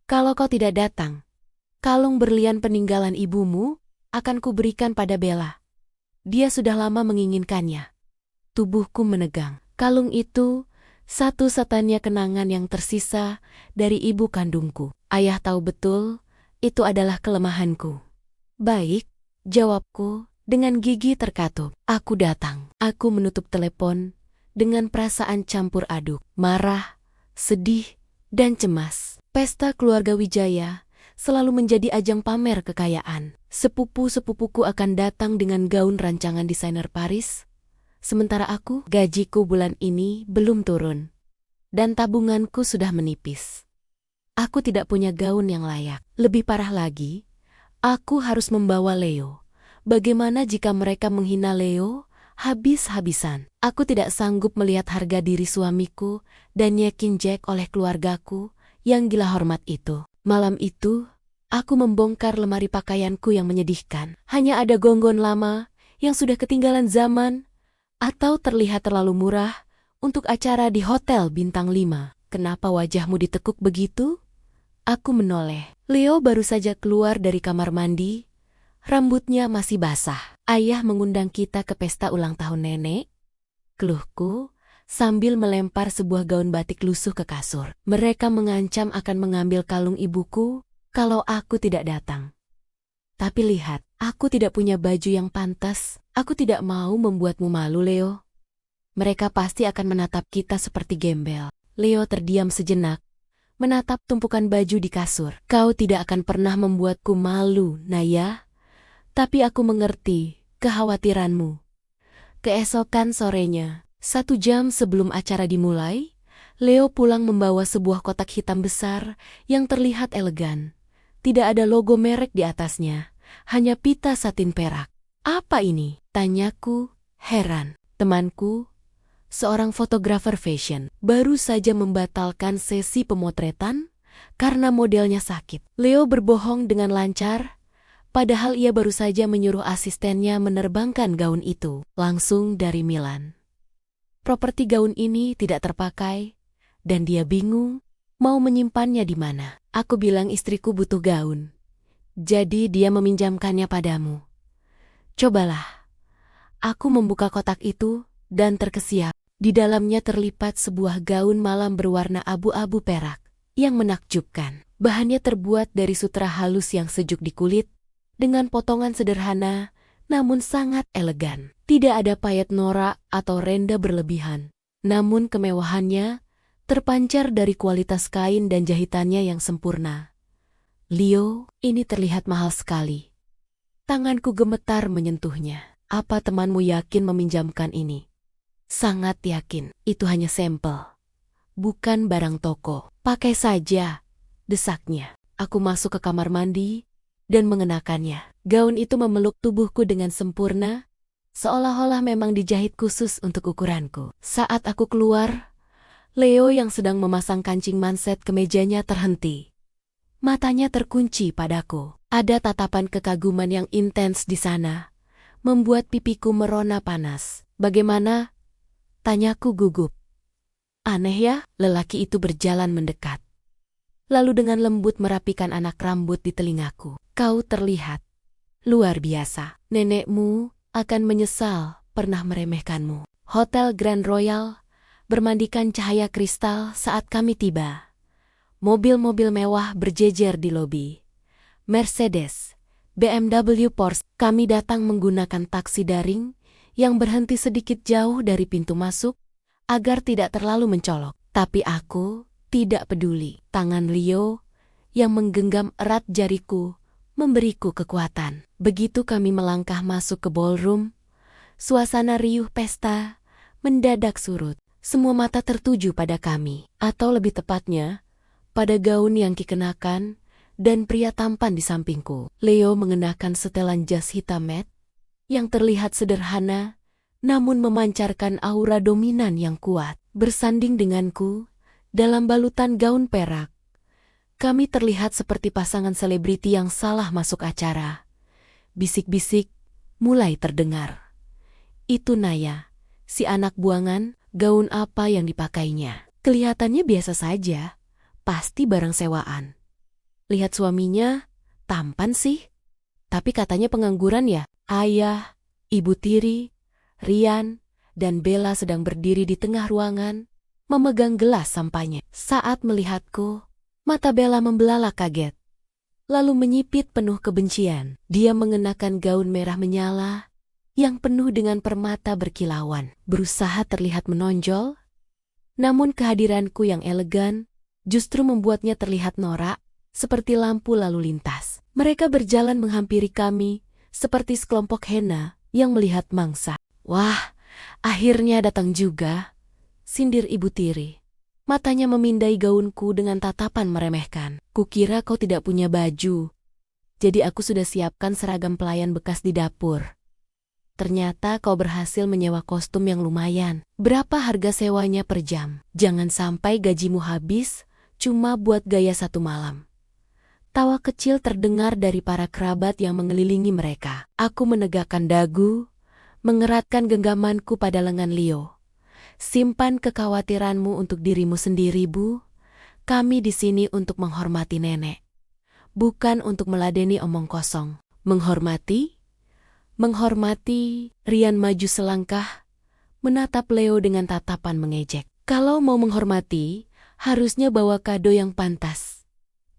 "Kalau kau tidak datang, kalung berlian peninggalan ibumu akan kuberikan pada Bella. Dia sudah lama menginginkannya." Tubuhku menegang. Kalung itu satu-satunya kenangan yang tersisa dari ibu kandungku. Ayah tahu betul itu adalah kelemahanku. "Baik," jawabku dengan gigi terkatup. "Aku datang." Aku menutup telepon dengan perasaan campur aduk, marah, sedih, dan cemas. Pesta keluarga Wijaya selalu menjadi ajang pamer kekayaan. Sepupu-sepupuku akan datang dengan gaun rancangan desainer Paris, sementara aku, gajiku bulan ini belum turun, dan tabunganku sudah menipis. Aku tidak punya gaun yang layak. Lebih parah lagi, aku harus membawa Leo. Bagaimana jika mereka menghina Leo habis-habisan? Aku tidak sanggup melihat harga diri suamiku dan nyekin Jack oleh keluargaku yang gila hormat itu. Malam itu, aku membongkar lemari pakaianku yang menyedihkan. Hanya ada gonggon lama yang sudah ketinggalan zaman atau terlihat terlalu murah untuk acara di Hotel Bintang 5. "Kenapa wajahmu ditekuk begitu?" Aku menoleh. Leo baru saja keluar dari kamar mandi. Rambutnya masih basah. "Ayah mengundang kita ke pesta ulang tahun nenek," keluhku sambil melempar sebuah gaun batik lusuh ke kasur. "Mereka mengancam akan mengambil kalung ibuku kalau aku tidak datang. Tapi lihat, Aku tidak punya baju yang pantas. Aku tidak mau membuatmu malu, Leo. Mereka pasti akan menatap kita seperti gembel. Leo terdiam sejenak, menatap tumpukan baju di kasur. Kau tidak akan pernah membuatku malu, Naya. Tapi aku mengerti kekhawatiranmu. Keesokan sorenya, 1 jam sebelum acara dimulai, Leo pulang membawa sebuah kotak hitam besar yang terlihat elegan. Tidak ada logo merek di atasnya, hanya pita satin perak. Apa ini? Tanyaku, heran. Temanku, seorang fotografer fashion, baru saja membatalkan sesi pemotretan karena modelnya sakit. Leo berbohong dengan lancar, padahal ia baru saja menyuruh asistennya menerbangkan gaun itu langsung dari Milan. Properti gaun ini tidak terpakai, dan dia bingung mau menyimpannya di mana. Aku bilang istriku butuh gaun, jadi dia meminjamkannya padamu. Cobalah. Aku membuka kotak itu dan terkesiap. Di dalamnya terlipat sebuah gaun malam berwarna abu-abu perak yang menakjubkan. Bahannya terbuat dari sutra halus yang sejuk di kulit, dengan potongan sederhana namun sangat elegan. Tidak ada payet norak atau renda berlebihan, namun kemewahannya terpancar dari kualitas kain dan jahitannya yang sempurna. Leo, ini terlihat mahal sekali. Tanganku gemetar menyentuhnya. Apa temanmu yakin meminjamkan ini? Sangat yakin, itu hanya sampel. Bukan barang toko. Pakai saja, desaknya. Aku masuk ke kamar mandi dan mengenakannya. Gaun itu memeluk tubuhku dengan sempurna, seolah-olah memang dijahit khusus untuk ukuranku. Saat aku keluar, Leo yang sedang memasang kancing manset ke mejanya terhenti. Matanya terkunci padaku. Ada tatapan kekaguman yang intens di sana, membuat pipiku merona panas. Bagaimana? Tanyaku gugup. Aneh ya, lelaki itu berjalan mendekat. Lalu dengan lembut merapikan anak rambut di telingaku. Kau terlihat luar biasa. Nenekmu akan menyesal pernah meremehkanmu. Hotel Grand Royal bermandikan cahaya kristal saat kami tiba. Mobil-mobil mewah berjejer di lobi. Mercedes, BMW, Porsche. Kami datang menggunakan taksi daring yang berhenti sedikit jauh dari pintu masuk agar tidak terlalu mencolok. Tapi aku tidak peduli. Tangan Leo yang menggenggam erat jariku memberiku kekuatan. Begitu kami melangkah masuk ke ballroom, suasana riuh pesta mendadak surut. Semua mata tertuju pada kami, atau lebih tepatnya, pada gaun yang dikenakan dan pria tampan di sampingku. Leo mengenakan setelan jas hitam matte yang terlihat sederhana, namun memancarkan aura dominan yang kuat. Bersanding denganku, dalam balutan gaun perak, kami terlihat seperti pasangan selebriti yang salah masuk acara. Bisik-bisik mulai terdengar. Itu Naya, si anak buangan, gaun apa yang dipakainya? Kelihatannya biasa saja, pasti barang sewaan. Lihat suaminya, tampan sih. Tapi katanya pengangguran ya. Ayah, Ibu Tiri, Rian, dan Bella sedang berdiri di tengah ruangan, memegang gelas sampahnya. Saat melihatku, mata Bella membelalak kaget, lalu menyipit penuh kebencian. Dia mengenakan gaun merah menyala, yang penuh dengan permata berkilauan. Berusaha terlihat menonjol, namun kehadiranku yang elegan justru membuatnya terlihat norak, seperti lampu lalu lintas. Mereka berjalan menghampiri kami, seperti sekelompok hena yang melihat mangsa. Wah, akhirnya datang juga, sindir Ibu Tiri. Matanya memindai gaunku dengan tatapan meremehkan. Kukira kau tidak punya baju, jadi aku sudah siapkan seragam pelayan bekas di dapur. Ternyata kau berhasil menyewa kostum yang lumayan. Berapa harga sewanya per jam? Jangan sampai gajimu habis cuma buat gaya 1 malam. Tawa kecil terdengar dari para kerabat yang mengelilingi mereka. Aku menegakkan dagu, mengeratkan genggamanku pada lengan Leo. Simpan kekhawatiranmu untuk dirimu sendiri, Bu. Kami di sini untuk menghormati nenek, bukan untuk meladeni omong kosong. Menghormati? Menghormati. Rian maju selangkah, menatap Leo dengan tatapan mengejek. Kalau mau menghormati, harusnya bawa kado yang pantas.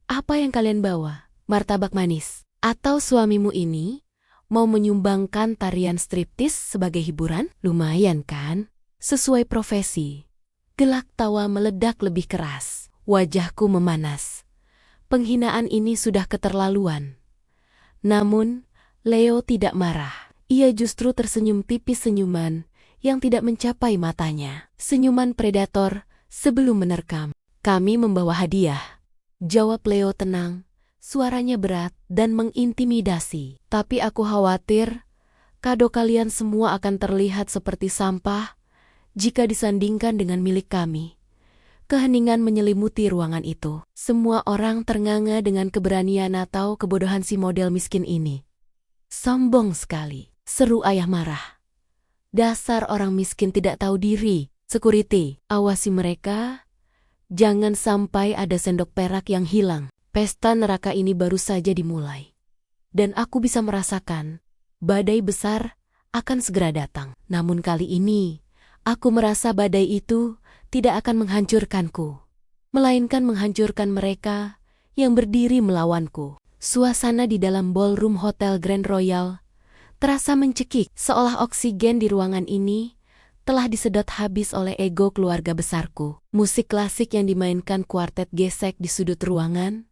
Apa yang kalian bawa? Martabak manis? Atau suamimu ini Mau menyumbangkan tarian striptis sebagai hiburan? Lumayan kan? Sesuai profesi. Gelak tawa meledak lebih keras. Wajahku memanas. Penghinaan ini sudah keterlaluan. Namun, Leo tidak marah. Ia justru tersenyum tipis, senyuman yang tidak mencapai matanya. Senyuman predator sebelum menerkam. Kami membawa hadiah. Jawab Leo tenang. Suaranya berat dan mengintimidasi. Tapi aku khawatir kado kalian semua akan terlihat seperti sampah jika disandingkan dengan milik kami. Keheningan menyelimuti ruangan itu. Semua orang ternganga dengan keberanian atau kebodohan si model miskin ini. Sombong sekali, seru ayah marah. Dasar orang miskin tidak tahu diri. Security, awasi mereka. Jangan sampai ada sendok perak yang hilang. Pesta neraka ini baru saja dimulai. Dan aku bisa merasakan, badai besar akan segera datang. Namun kali ini, aku merasa badai itu tidak akan menghancurkanku, melainkan menghancurkan mereka yang berdiri melawanku. Suasana di dalam ballroom Hotel Grand Royal terasa mencekik, seolah oksigen di ruangan ini telah disedot habis oleh ego keluarga besarku. Musik klasik yang dimainkan kuartet gesek di sudut ruangan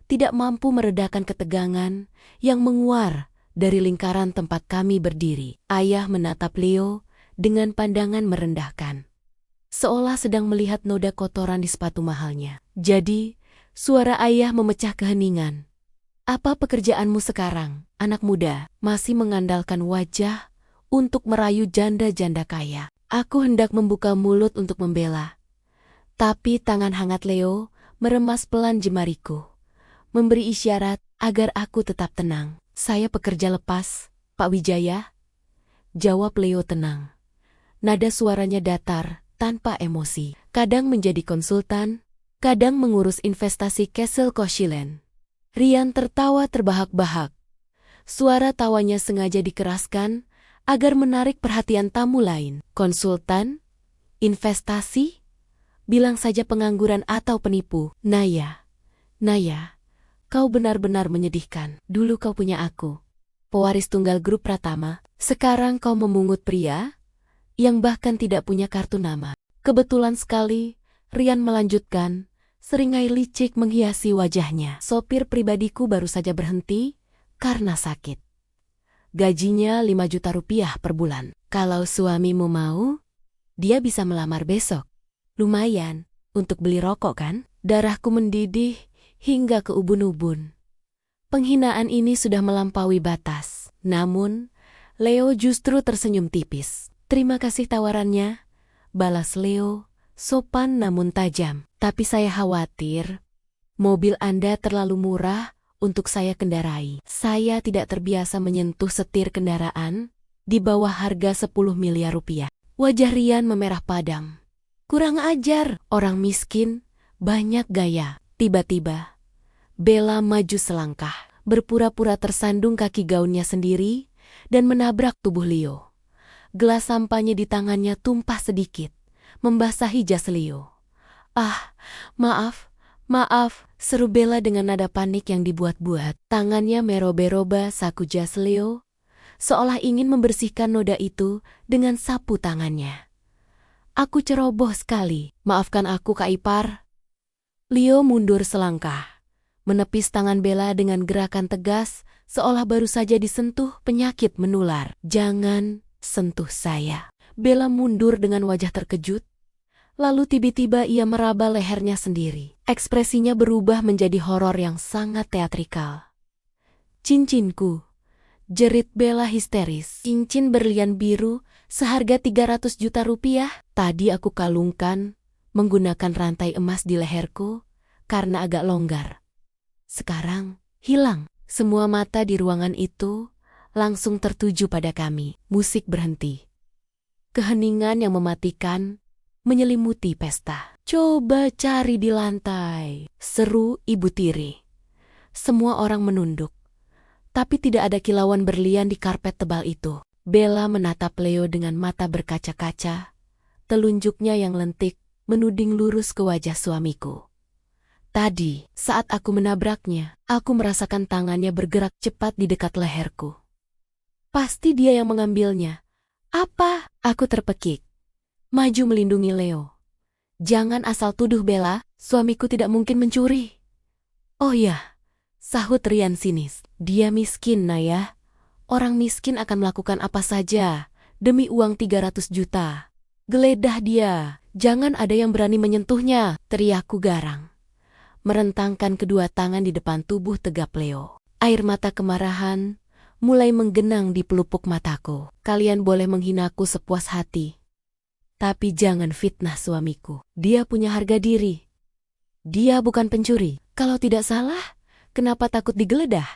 tidak mampu meredakan ketegangan yang menguar dari lingkaran tempat kami berdiri. Ayah menatap Leo dengan pandangan merendahkan, seolah sedang melihat noda kotoran di sepatu mahalnya. Jadi, suara ayah memecah keheningan. Apa pekerjaanmu sekarang, anak muda? Masih mengandalkan wajah untuk merayu janda-janda kaya. Aku hendak membuka mulut untuk membela. Tapi tangan hangat Leo meremas pelan jemariku, memberi isyarat agar aku tetap tenang. Saya pekerja lepas, Pak Wijaya. Jawab Leo tenang. Nada suaranya datar, tanpa emosi. Kadang menjadi konsultan, kadang mengurus investasi Castle Koshilen. Rian tertawa terbahak-bahak. Suara tawanya sengaja dikeraskan agar menarik perhatian tamu lain. Konsultan? Investasi? Bilang saja pengangguran atau penipu. Naya, kau benar-benar menyedihkan. Dulu kau punya aku, pewaris tunggal grup Pratama. Sekarang kau memungut pria yang bahkan tidak punya kartu nama. Kebetulan sekali, Rian melanjutkan, seringai licik menghiasi wajahnya. Sopir pribadiku baru saja berhenti karena sakit. Gajinya 5 juta rupiah per bulan. Kalau suamimu mau, dia bisa melamar besok. Lumayan untuk beli rokok kan? Darahku mendidih hingga ke ubun-ubun. Penghinaan ini sudah melampaui batas. Namun, Leo justru tersenyum tipis. Terima kasih tawarannya, balas Leo, sopan namun tajam. Tapi saya khawatir, mobil Anda terlalu murah untuk saya kendarai. Saya tidak terbiasa menyentuh setir kendaraan di bawah harga 10 miliar rupiah. Wajah Rian memerah padam. Kurang ajar, orang miskin, banyak gaya. Tiba-tiba, Bella maju selangkah, berpura-pura tersandung kaki gaunnya sendiri, dan menabrak tubuh Leo. Gelas sampahnya di tangannya tumpah sedikit, membasahi jas Leo. Ah, maaf, seru Bella dengan nada panik yang dibuat-buat. Tangannya merobe-roba saku jas Leo, seolah ingin membersihkan noda itu dengan sapu tangannya. Aku ceroboh sekali, maafkan aku Kak Ipar. Leo mundur selangkah, menepis tangan Bella dengan gerakan tegas, seolah baru saja disentuh penyakit menular. Jangan sentuh saya. Bella mundur dengan wajah terkejut. Lalu tiba-tiba ia meraba lehernya sendiri. Ekspresinya berubah menjadi horor yang sangat teatrikal. Cincinku, jerit Bella histeris. Cincin berlian biru seharga 300 juta rupiah. Tadi aku kalungkan menggunakan rantai emas di leherku karena agak longgar. Sekarang hilang. Semua mata di ruangan itu langsung tertuju pada kami. Musik berhenti. Keheningan yang mematikan menyelimuti pesta. Coba cari di lantai, seru Ibu Tiri. Semua orang menunduk. Tapi tidak ada kilauan berlian di karpet tebal itu. Bella menatap Leo dengan mata berkaca-kaca. Telunjuknya yang lentik menuding lurus ke wajah suamiku. Tadi, saat aku menabraknya, aku merasakan tangannya bergerak cepat di dekat leherku. Pasti dia yang mengambilnya. Apa? Aku terpekik. Maju melindungi Leo. Jangan asal tuduh Bella, suamiku tidak mungkin mencuri. Oh ya, sahut Rian sinis. Dia miskin, Naya. Orang miskin akan melakukan apa saja demi uang 300 juta. Geledah dia, jangan ada yang berani menyentuhnya, teriakku garang. Merentangkan kedua tangan di depan tubuh tegap Leo. Air mata kemarahan mulai menggenang di pelupuk mataku. Kalian boleh menghinaku sepuas hati. Tapi jangan fitnah suamiku. Dia punya harga diri. Dia bukan pencuri. Kalau tidak salah, kenapa takut digeledah?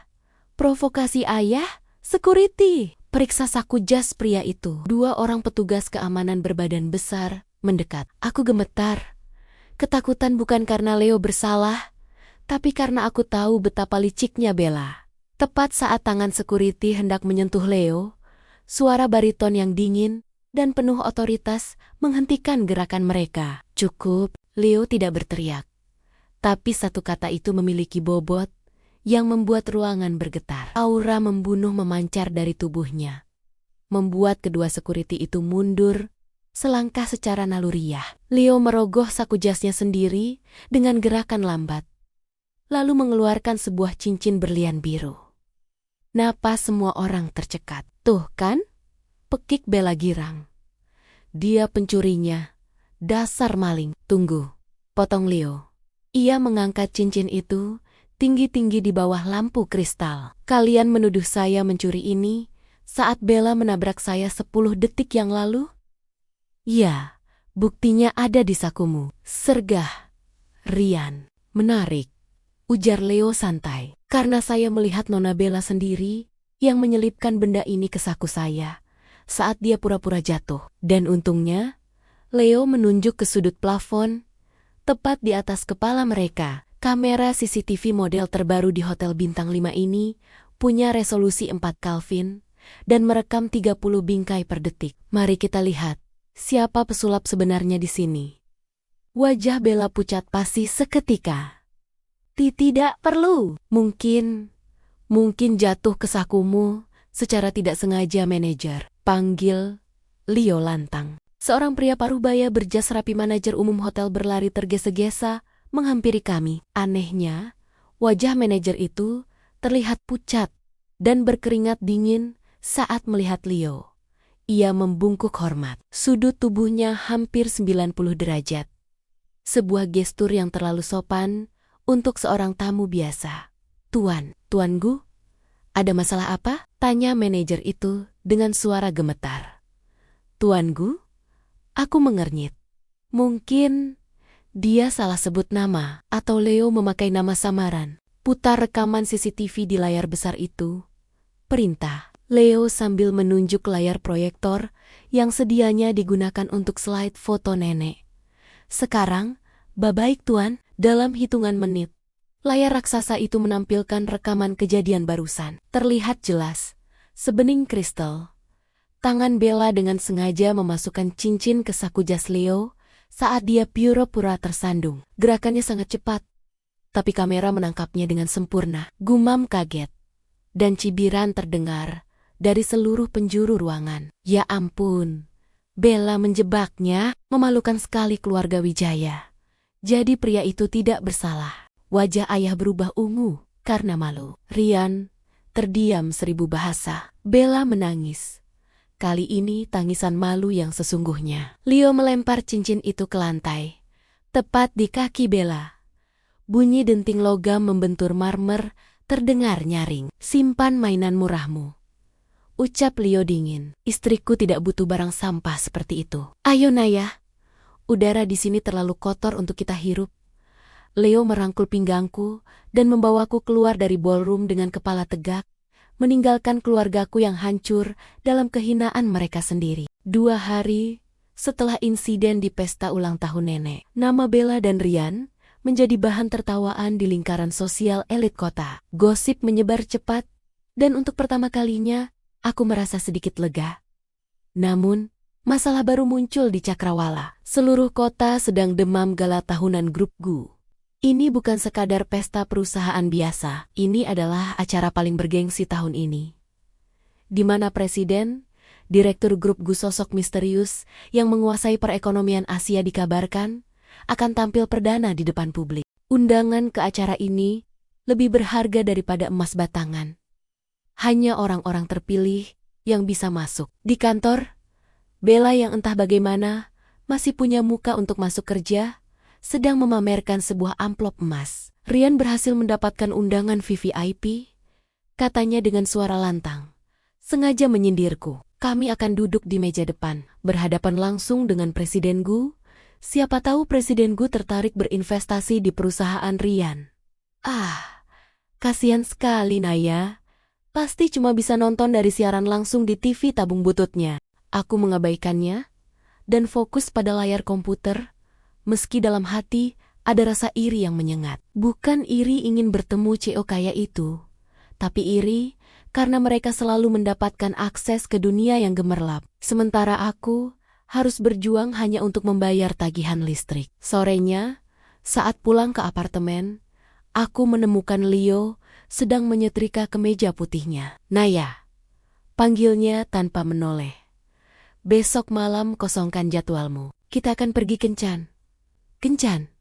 Provokasi ayah? Security! Periksa saku jas pria itu. 2 orang petugas keamanan berbadan besar mendekat. Aku gemetar. Ketakutan bukan karena Leo bersalah, tapi karena aku tahu betapa liciknya Bella. Tepat saat tangan security hendak menyentuh Leo, suara bariton yang dingin dan penuh otoritas menghentikan gerakan mereka. Cukup, Leo tidak berteriak. Tapi satu kata itu memiliki bobot yang membuat ruangan bergetar. Aura membunuh memancar dari tubuhnya, membuat kedua security itu mundur selangkah secara naluriah. Leo merogoh saku jasnya sendiri dengan gerakan lambat, lalu mengeluarkan sebuah cincin berlian biru. Napas semua orang tercekat. Tuh kan? Pekik Bella girang. Dia pencurinya. Dasar maling. Tunggu. Potong Leo. Ia mengangkat cincin itu tinggi-tinggi di bawah lampu kristal. Kalian menuduh saya mencuri ini saat Bella menabrak saya 10 detik yang lalu? Ya, buktinya ada di sakumu. Sergah. Rian. Menarik. Ujar Leo santai. Karena saya melihat Nona Bella sendiri yang menyelipkan benda ini ke saku saya saat dia pura-pura jatuh. Dan untungnya, Leo menunjuk ke sudut plafon, tepat di atas kepala mereka. Kamera CCTV model terbaru di Hotel Bintang 5 ini punya resolusi 4 Kelvin dan merekam 30 bingkai per detik. Mari kita lihat siapa pesulap sebenarnya di sini. Wajah Bella pucat pasi seketika. Tidak perlu. Mungkin jatuh ke sakumu secara tidak sengaja, manajer. Panggil Leo lantang. Seorang pria parubaya berjas rapi manajer umum hotel berlari tergesa-gesa menghampiri kami. Anehnya, wajah manajer itu terlihat pucat dan berkeringat dingin saat melihat Leo. Ia membungkuk hormat. Sudut tubuhnya hampir 90 derajat. Sebuah gestur yang terlalu sopan untuk seorang tamu biasa. Tuan Gu, ada masalah apa? Tanya manajer itu dengan suara gemetar. Tuan Gu? Aku mengernyit. Mungkin dia salah sebut nama atau Leo memakai nama samaran. Putar rekaman CCTV di layar besar itu. Perintah Leo sambil menunjuk layar proyektor yang sedianya digunakan untuk slide foto nenek. Sekarang, baik tuan. Dalam hitungan menit, layar raksasa itu menampilkan rekaman kejadian barusan. Terlihat jelas, sebening kristal. Tangan Bella dengan sengaja memasukkan cincin ke saku jas Leo saat dia pura-pura tersandung. Gerakannya sangat cepat, tapi kamera menangkapnya dengan sempurna. Gumam kaget, dan cibiran terdengar dari seluruh penjuru ruangan. Ya ampun, Bella menjebaknya. Memalukan sekali keluarga Wijaya. Jadi pria itu tidak bersalah. Wajah ayah berubah ungu karena malu. Rian terdiam 1000 bahasa. Bella menangis. Kali ini tangisan malu yang sesungguhnya. Leo melempar cincin itu ke lantai, tepat di kaki Bella. Bunyi denting logam membentur marmer terdengar nyaring. Simpan mainan murahmu, ucap Leo dingin. Istriku tidak butuh barang sampah seperti itu. Ayo Naya. Udara di sini terlalu kotor untuk kita hirup. Leo merangkul pinggangku dan membawaku keluar dari ballroom dengan kepala tegak, meninggalkan keluargaku yang hancur dalam kehinaan mereka sendiri. 2 hari setelah insiden di pesta ulang tahun nenek, nama Bella dan Rian menjadi bahan tertawaan di lingkaran sosial elit kota. Gosip menyebar cepat, dan untuk pertama kalinya aku merasa sedikit lega. Namun, masalah baru muncul di Cakrawala. Seluruh kota sedang demam gala tahunan grup Gu. Ini bukan sekadar pesta perusahaan biasa. Ini adalah acara paling bergengsi tahun ini. di mana presiden, direktur grup Gu sosok misterius yang menguasai perekonomian Asia dikabarkan akan tampil perdana di depan publik. Undangan ke acara ini lebih berharga daripada emas batangan. Hanya orang-orang terpilih yang bisa masuk. Di kantor, Bella yang entah bagaimana masih punya muka untuk masuk kerja, sedang memamerkan sebuah amplop emas. Rian berhasil mendapatkan undangan VVIP, katanya dengan suara lantang. Sengaja menyindirku. Kami akan duduk di meja depan, berhadapan langsung dengan Presiden Gu. Siapa tahu Presiden Gu tertarik berinvestasi di perusahaan Rian. Kasihan sekali Naya. Pasti cuma bisa nonton dari siaran langsung di TV tabung bututnya. Aku mengabaikannya dan fokus pada layar komputer, meski dalam hati ada rasa iri yang menyengat. Bukan iri ingin bertemu CEO kaya itu, tapi iri karena mereka selalu mendapatkan akses ke dunia yang gemerlap. Sementara aku harus berjuang hanya untuk membayar tagihan listrik. Sorenya, saat pulang ke apartemen, aku menemukan Leo sedang menyetrika kemeja putihnya. Naya, panggilnya tanpa menoleh. Besok malam kosongkan jadwalmu. Kita akan pergi kencan. Kencan?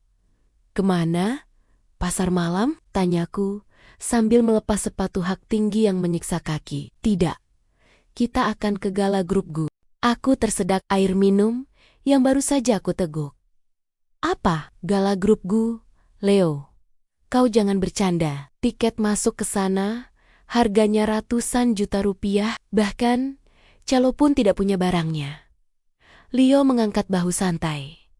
Kemana? Pasar malam? Tanyaku sambil melepas sepatu hak tinggi yang menyiksa kaki. Tidak. Kita akan ke gala grup Gu. Aku tersedak air minum yang baru saja aku teguk. Apa? Gala grup Gu? Leo, kau jangan bercanda. Tiket masuk ke sana harganya ratusan juta rupiah, bahkan Calo pun tidak punya barangnya. Leo mengangkat bahu santai.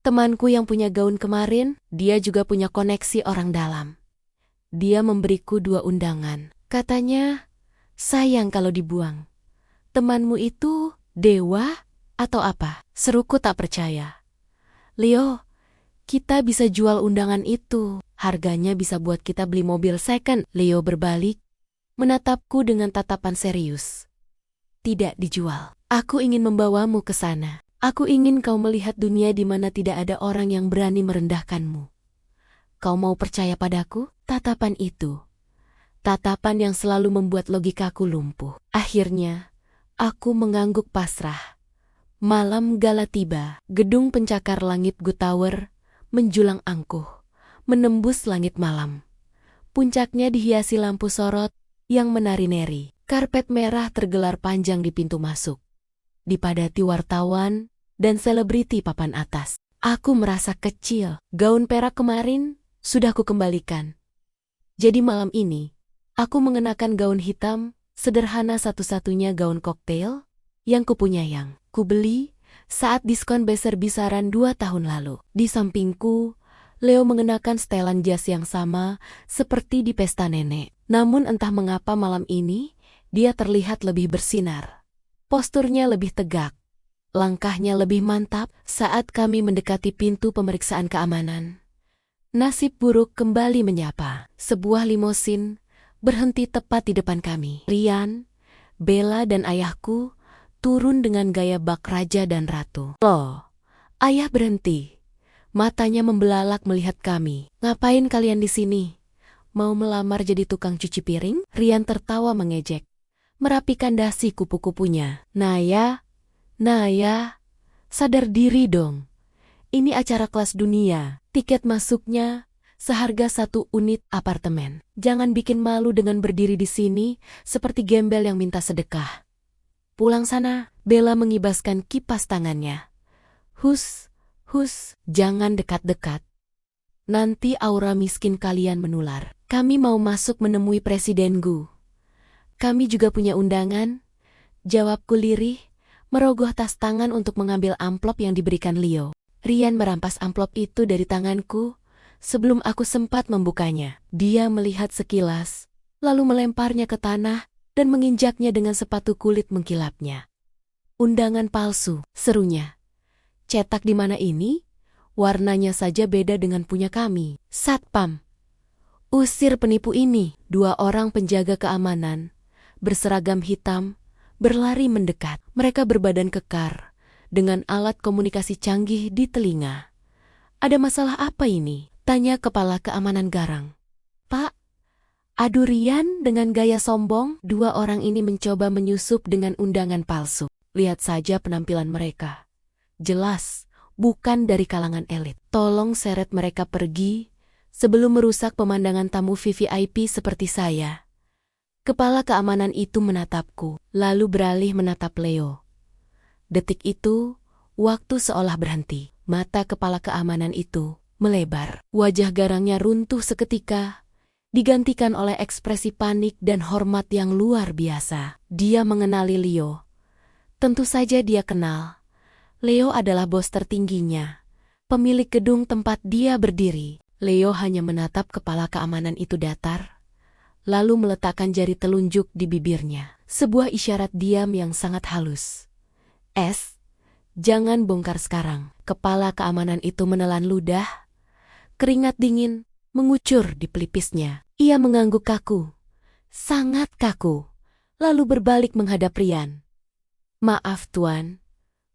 Temanku yang punya gaun kemarin, dia juga punya koneksi orang dalam. Dia memberiku 2 undangan. Katanya, sayang kalau dibuang. Temanmu itu dewa atau apa? Seruku tak percaya. Leo, kita bisa jual undangan itu. Harganya bisa buat kita beli mobil second. Leo berbalik, menatapku dengan tatapan serius. Tidak dijual. Aku ingin membawamu ke sana. Aku ingin kau melihat dunia di mana tidak ada orang yang berani merendahkanmu. Kau mau percaya padaku? Tatapan itu. Tatapan yang selalu membuat logikaku lumpuh. Akhirnya, aku mengangguk pasrah. Malam gala tiba. Gedung pencakar langit Gu Tower menjulang angkuh, menembus langit malam. Puncaknya dihiasi lampu sorot yang menari-neri. Karpet merah tergelar panjang di pintu masuk. Dipadati wartawan dan selebriti papan atas. Aku merasa kecil. Gaun perak kemarin sudah kukembalikan. Jadi malam ini, aku mengenakan gaun hitam, sederhana satu-satunya gaun koktail yang kupunya yang kubeli saat diskon besar-besaran 2 tahun lalu. Di sampingku, Leo mengenakan setelan jas yang sama seperti di pesta nenek. Namun entah mengapa malam ini, dia terlihat lebih bersinar. Posturnya lebih tegak. Langkahnya lebih mantap saat kami mendekati pintu pemeriksaan keamanan. Nasib buruk kembali menyapa. Sebuah limosin berhenti tepat di depan kami. Rian, Bella dan ayahku turun dengan gaya bak raja dan ratu. Loh, ayah berhenti. Matanya membelalak melihat kami. Ngapain kalian di sini? Mau melamar jadi tukang cuci piring? Rian tertawa mengejek, merapikan dasi kupu-kupunya. Naya, sadar diri dong. Ini acara kelas dunia. Tiket masuknya seharga 1 unit apartemen. Jangan bikin malu dengan berdiri di sini seperti gembel yang minta sedekah. Pulang sana. Bella mengibaskan kipas tangannya. Hus, jangan dekat-dekat. Nanti aura miskin kalian menular. Kami mau masuk menemui Presiden Gu. Kami juga punya undangan. Jawabku lirih, merogoh tas tangan untuk mengambil amplop yang diberikan Leo. Rian merampas amplop itu dari tanganku sebelum aku sempat membukanya. Dia melihat sekilas, lalu melemparnya ke tanah dan menginjaknya dengan sepatu kulit mengkilapnya. Undangan palsu, serunya. Cetak di mana ini? Warnanya saja beda dengan punya kami. Satpam, usir penipu ini. 2 orang penjaga keamanan berseragam hitam berlari mendekat. Mereka berbadan kekar dengan alat komunikasi canggih di telinga. Ada masalah apa ini? Tanya kepala keamanan garang. Pak, Adu Rian dengan gaya sombong, dua orang ini mencoba menyusup dengan undangan palsu. Lihat saja penampilan mereka. Jelas, bukan dari kalangan elit. Tolong seret mereka pergi sebelum merusak pemandangan tamu VVIP seperti saya. Kepala keamanan itu menatapku, lalu beralih menatap Leo. Detik itu, waktu seolah berhenti. Mata kepala keamanan itu melebar. Wajah garangnya runtuh seketika, digantikan oleh ekspresi panik dan hormat yang luar biasa. Dia mengenali Leo. Tentu saja dia kenal. Leo adalah bos tertingginya, pemilik gedung tempat dia berdiri. Leo hanya menatap kepala keamanan itu datar, lalu meletakkan jari telunjuk di bibirnya. Sebuah isyarat diam yang sangat halus. Jangan bongkar sekarang. Kepala keamanan itu menelan ludah. Keringat dingin mengucur di pelipisnya. Ia mengangguk kaku, sangat kaku, lalu berbalik menghadap Rian. Maaf tuan,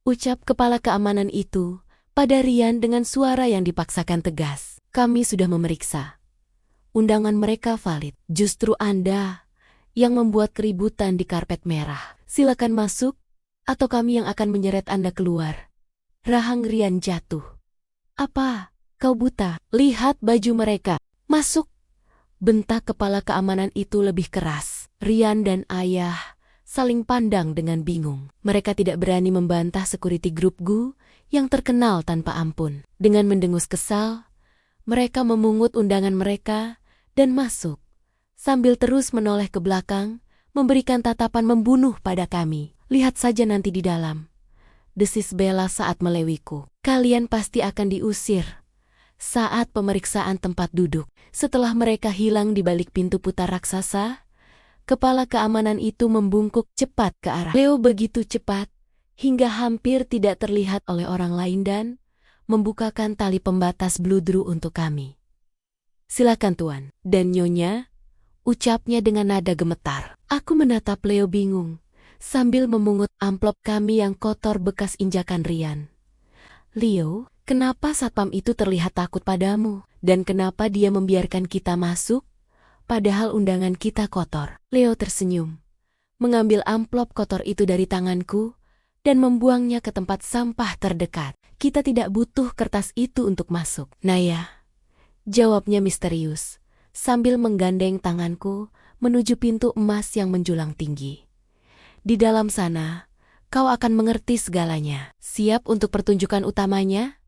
ucap kepala keamanan itu pada Rian dengan suara yang dipaksakan tegas. Kami sudah memeriksa. Undangan mereka valid. Justru Anda yang membuat keributan di karpet merah. Silakan masuk, atau kami yang akan menyeret Anda keluar. Rahang Rian jatuh. Apa? Kau buta? Lihat baju mereka. Masuk! Bentak kepala keamanan itu lebih keras. Rian dan ayah saling pandang dengan bingung. Mereka tidak berani membantah security group Gu yang terkenal tanpa ampun. Dengan mendengus kesal, mereka memungut undangan mereka dan masuk, sambil terus menoleh ke belakang, memberikan tatapan membunuh pada kami. Lihat saja nanti di dalam, desis Bella saat melewiku. Kalian pasti akan diusir saat pemeriksaan tempat duduk. Setelah mereka hilang di balik pintu putar raksasa, kepala keamanan itu membungkuk cepat ke arah Leo, begitu cepat hingga hampir tidak terlihat oleh orang lain, dan membukakan tali pembatas bludru untuk kami. Silakan tuan. Dan nyonya, ucapnya dengan nada gemetar. Aku menatap Leo bingung, sambil memungut amplop kami yang kotor bekas injakan Rian. Leo, kenapa satpam itu terlihat takut padamu? Dan kenapa dia membiarkan kita masuk, padahal undangan kita kotor? Leo tersenyum, mengambil amplop kotor itu dari tanganku, dan membuangnya ke tempat sampah terdekat. Kita tidak butuh kertas itu untuk masuk. Naya, jawabnya misterius, sambil menggandeng tanganku menuju pintu emas yang menjulang tinggi. Di dalam sana, kau akan mengerti segalanya. Siap untuk pertunjukan utamanya?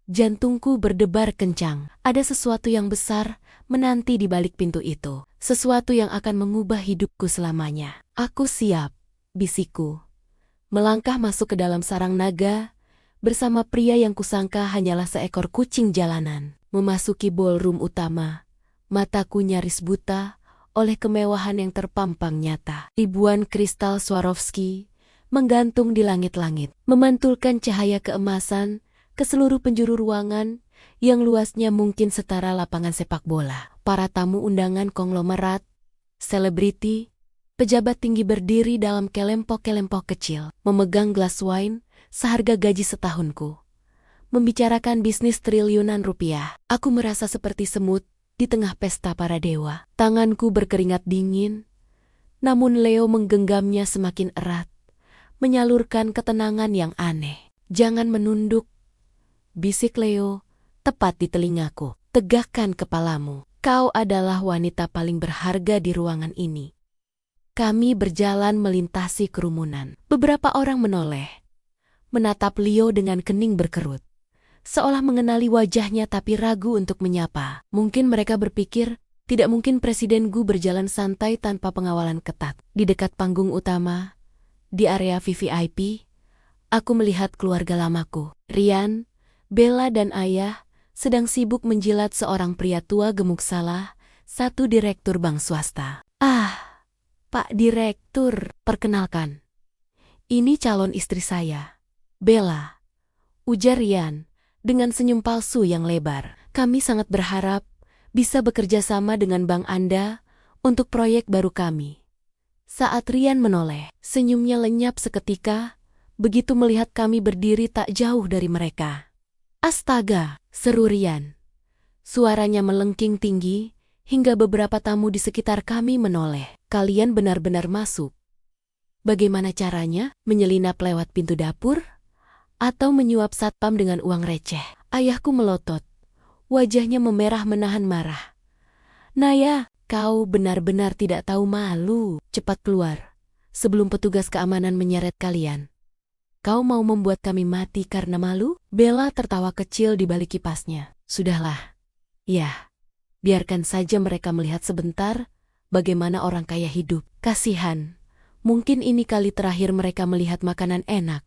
Jantungku berdebar kencang. Ada sesuatu yang besar menanti di balik pintu itu. Sesuatu yang akan mengubah hidupku selamanya. Aku siap, bisikku. Melangkah masuk ke dalam sarang naga, bersama pria yang kusangka hanyalah seekor kucing jalanan. Memasuki ballroom utama, mataku nyaris buta oleh kemewahan yang terpampang nyata. Ribuan kristal Swarovski menggantung di langit-langit, memantulkan cahaya keemasan ke seluruh penjuru ruangan yang luasnya mungkin setara lapangan sepak bola. Para tamu undangan konglomerat, selebriti, pejabat tinggi berdiri dalam kelempok-kelempok kecil, memegang gelas wine seharga gaji setahunku, membicarakan bisnis triliunan rupiah. Aku merasa seperti semut di tengah pesta para dewa. Tanganku berkeringat dingin, namun Leo menggenggamnya semakin erat, menyalurkan ketenangan yang aneh. Jangan menunduk, bisik Leo tepat di telingaku. Tegakkan kepalamu. Kau adalah wanita paling berharga di ruangan ini. Kami berjalan melintasi kerumunan. Beberapa orang menoleh, menatap Leo dengan kening berkerut, seolah mengenali wajahnya tapi ragu untuk menyapa. Mungkin mereka berpikir tidak mungkin Presiden Gu berjalan santai tanpa pengawalan ketat. Di dekat panggung utama, di area VVIP, aku melihat keluarga lamaku. Rian, Bella dan ayah sedang sibuk menjilat seorang pria tua gemuk salah, satu direktur bank swasta. Ah, Pak Direktur, perkenalkan. Ini calon istri saya, Bella, ujar Rian dengan senyum palsu yang lebar. Kami sangat berharap bisa bekerja sama dengan bank Anda untuk proyek baru kami. Saat Rian menoleh, senyumnya lenyap seketika begitu melihat kami berdiri tak jauh dari mereka. Astaga, seru Rian. Suaranya melengking tinggi hingga beberapa tamu di sekitar kami menoleh. Kalian benar-benar masuk. Bagaimana caranya? Menyelinap lewat pintu dapur? Atau menyuap satpam dengan uang receh? Ayahku melotot. Wajahnya memerah menahan marah. Naya, kau benar-benar tidak tahu malu. Cepat keluar, sebelum petugas keamanan menyeret kalian. Kau mau membuat kami mati karena malu? Bella tertawa kecil di balik kipasnya. Sudahlah. Ya, biarkan saja mereka melihat sebentar bagaimana orang kaya hidup. Kasihan. Mungkin ini kali terakhir mereka melihat makanan enak.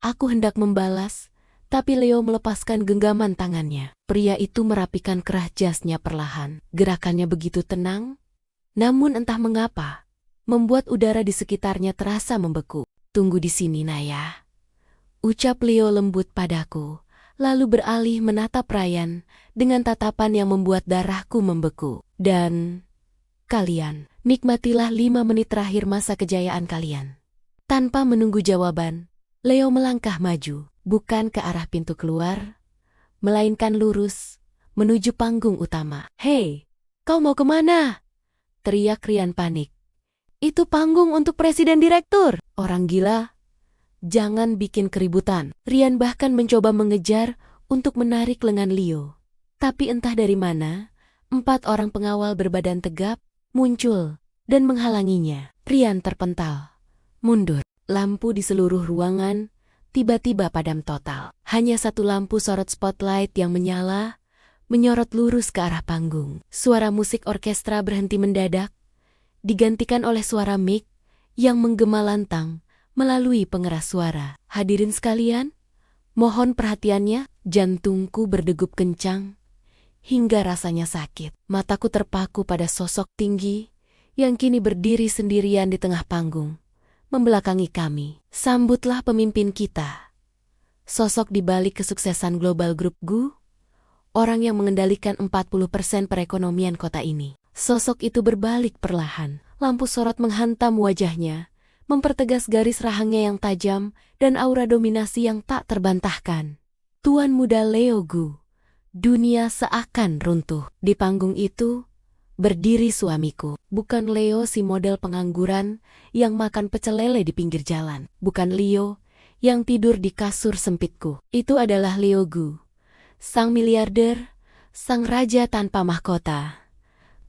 Aku hendak membalas, tapi Leo melepaskan genggaman tangannya. Pria itu merapikan kerah jasnya perlahan. Gerakannya begitu tenang, namun entah mengapa, membuat udara di sekitarnya terasa membeku. Tunggu di sini, Naya. Ucap Leo lembut padaku, lalu beralih menatap Ryan dengan tatapan yang membuat darahku membeku. Dan kalian, nikmatilah 5 menit terakhir masa kejayaan kalian. Tanpa menunggu jawaban, Leo melangkah maju, bukan ke arah pintu keluar, melainkan lurus, menuju panggung utama. Hei, kau mau kemana? Teriak Ryan panik. Itu panggung untuk presiden direktur. Orang gila, jangan bikin keributan. Ryan bahkan mencoba mengejar untuk menarik lengan Leo. Tapi entah dari mana, 4 orang pengawal berbadan tegap muncul dan menghalanginya. Ryan terpental, mundur. Lampu di seluruh ruangan tiba-tiba padam total. Hanya satu lampu sorot spotlight yang menyala, menyorot lurus ke arah panggung. Suara musik orkestra berhenti mendadak, digantikan oleh suara mic yang menggema lantang melalui pengeras suara. Hadirin sekalian, mohon perhatiannya. Jantungku berdegup kencang hingga rasanya sakit. Mataku terpaku pada sosok tinggi yang kini berdiri sendirian di tengah panggung, membelakangi kami. Sambutlah pemimpin kita. Sosok di balik kesuksesan Global Group GU, orang yang mengendalikan 40% perekonomian kota ini. Sosok itu berbalik perlahan. Lampu sorot menghantam wajahnya, mempertegas garis rahangnya yang tajam dan aura dominasi yang tak terbantahkan. Tuan muda Leo GU. Dunia seakan runtuh. Di panggung itu berdiri suamiku. Bukan Leo si model pengangguran yang makan pecel lele di pinggir jalan. Bukan Leo yang tidur di kasur sempitku. Itu adalah Leo GU, sang miliarder, sang raja tanpa mahkota.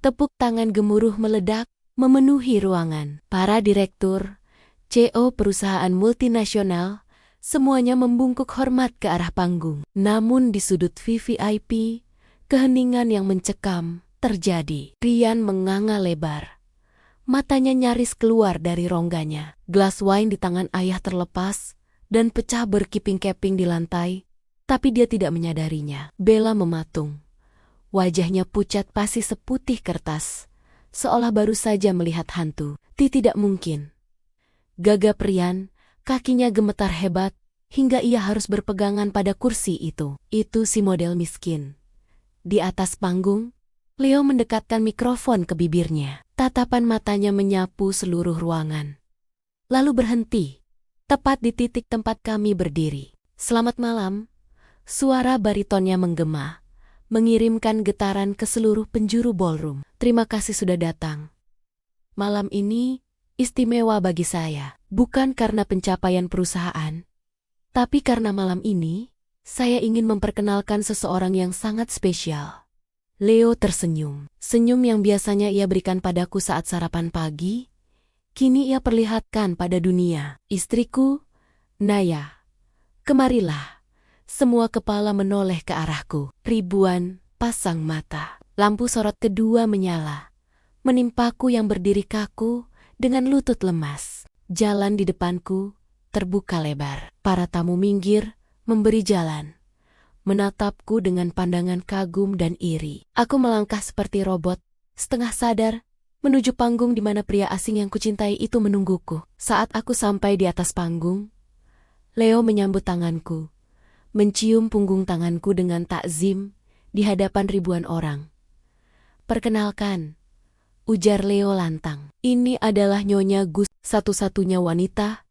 Tepuk tangan gemuruh meledak, memenuhi ruangan. Para direktur, CEO perusahaan multinasional, semuanya membungkuk hormat ke arah panggung. Namun di sudut VVIP, keheningan yang mencekam terjadi. Ryan menganga lebar. Matanya nyaris keluar dari rongganya. Gelas wine di tangan ayah terlepas dan pecah berkeping-keping di lantai, tapi dia tidak menyadarinya. Bella mematung. Wajahnya pucat pasi seputih kertas, seolah baru saja melihat hantu. Tidak mungkin. Gagap Ryan, kakinya gemetar hebat, hingga ia harus berpegangan pada kursi itu. Itu si model miskin. Di atas panggung, Leo mendekatkan mikrofon ke bibirnya. Tatapan matanya menyapu seluruh ruangan. Lalu berhenti, tepat di titik tempat kami berdiri. Selamat malam, suara baritonnya menggema, mengirimkan getaran ke seluruh penjuru ballroom. Terima kasih sudah datang. Malam ini istimewa bagi saya, bukan karena pencapaian perusahaan, tapi karena malam ini saya ingin memperkenalkan seseorang yang sangat spesial. Leo tersenyum. Senyum yang biasanya ia berikan padaku saat sarapan pagi, kini ia perlihatkan pada dunia. Istriku, Naya, kemarilah. Semua kepala menoleh ke arahku. Ribuan pasang mata. Lampu sorot kedua menyala, menimpaku yang berdiri kaku dengan lutut lemas. Jalan di depanku terbuka lebar. Para tamu minggir, memberi jalan, menatapku dengan pandangan kagum dan iri. Aku melangkah seperti robot, setengah sadar, menuju panggung di mana pria asing yang kucintai itu menungguku. Saat aku sampai di atas panggung, Leo menyambut tanganku, mencium punggung tanganku dengan takzim di hadapan ribuan orang. Perkenalkan, ujar Leo lantang. Ini adalah Nyonya Gus, satu-satunya wanita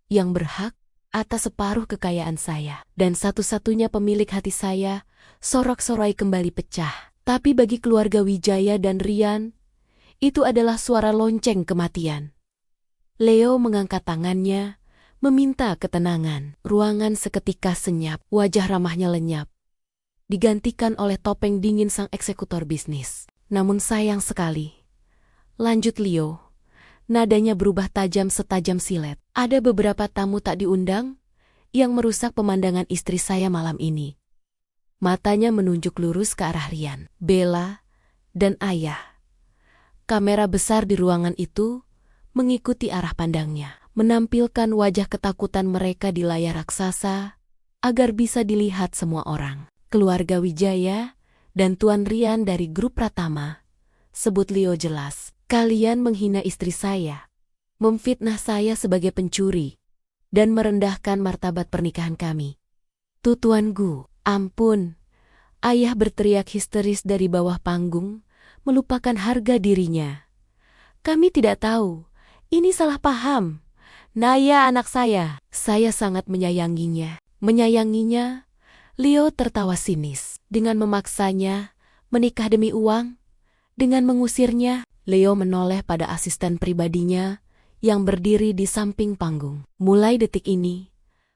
yang berhak atas separuh kekayaan saya, dan satu-satunya pemilik hati saya. Sorak-sorai kembali pecah. Tapi bagi keluarga Wijaya dan Rian, itu adalah suara lonceng kematian. Leo mengangkat tangannya, meminta ketenangan. Ruangan seketika senyap, wajah ramahnya lenyap, digantikan oleh topeng dingin sang eksekutor bisnis. Namun sayang sekali, lanjut Leo, nadanya berubah tajam setajam silet. Ada beberapa tamu tak diundang yang merusak pemandangan istri saya malam ini. Matanya menunjuk lurus ke arah Rian, Bella, dan ayah. Kamera besar di ruangan itu mengikuti arah pandangnya, menampilkan wajah ketakutan mereka di layar raksasa agar bisa dilihat semua orang. Keluarga Wijaya dan Tuan Rian dari grup Pratama, sebut Leo jelas. Kalian menghina istri saya, memfitnah saya sebagai pencuri, dan merendahkan martabat pernikahan kami. Tuan Gu, ampun. Ayah berteriak histeris dari bawah panggung, melupakan harga dirinya. Kami tidak tahu. Ini salah paham. Naya anak saya sangat menyayanginya. Menyayanginya, Leo tertawa sinis. Dengan memaksanya menikah demi uang, dengan mengusirnya, Leo menoleh pada asisten pribadinya yang berdiri di samping panggung. Mulai detik ini,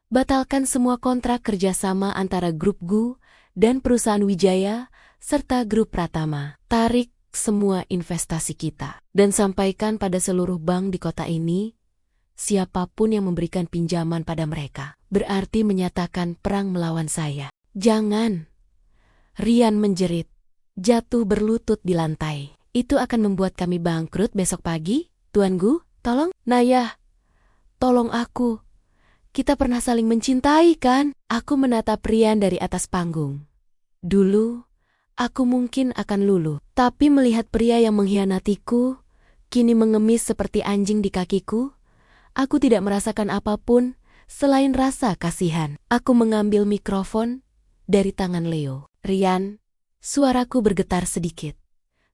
batalkan semua kontrak kerjasama antara grup Gu dan perusahaan Wijaya serta grup Pratama. Tarik semua investasi kita dan sampaikan pada seluruh bank di kota ini, siapapun yang memberikan pinjaman pada mereka berarti menyatakan perang melawan saya. Jangan. Rian menjerit, jatuh berlutut di lantai. Itu akan membuat kami bangkrut besok pagi. Tuan Gu, tolong. Naya, tolong aku. Kita pernah saling mencintai kan? Aku menatap Rian dari atas panggung. Dulu, aku mungkin akan luluh, tapi melihat pria yang mengkhianatiku, kini mengemis seperti anjing di kakiku, aku tidak merasakan apapun selain rasa kasihan. Aku mengambil mikrofon dari tangan Leo. Rian, suaraku bergetar sedikit,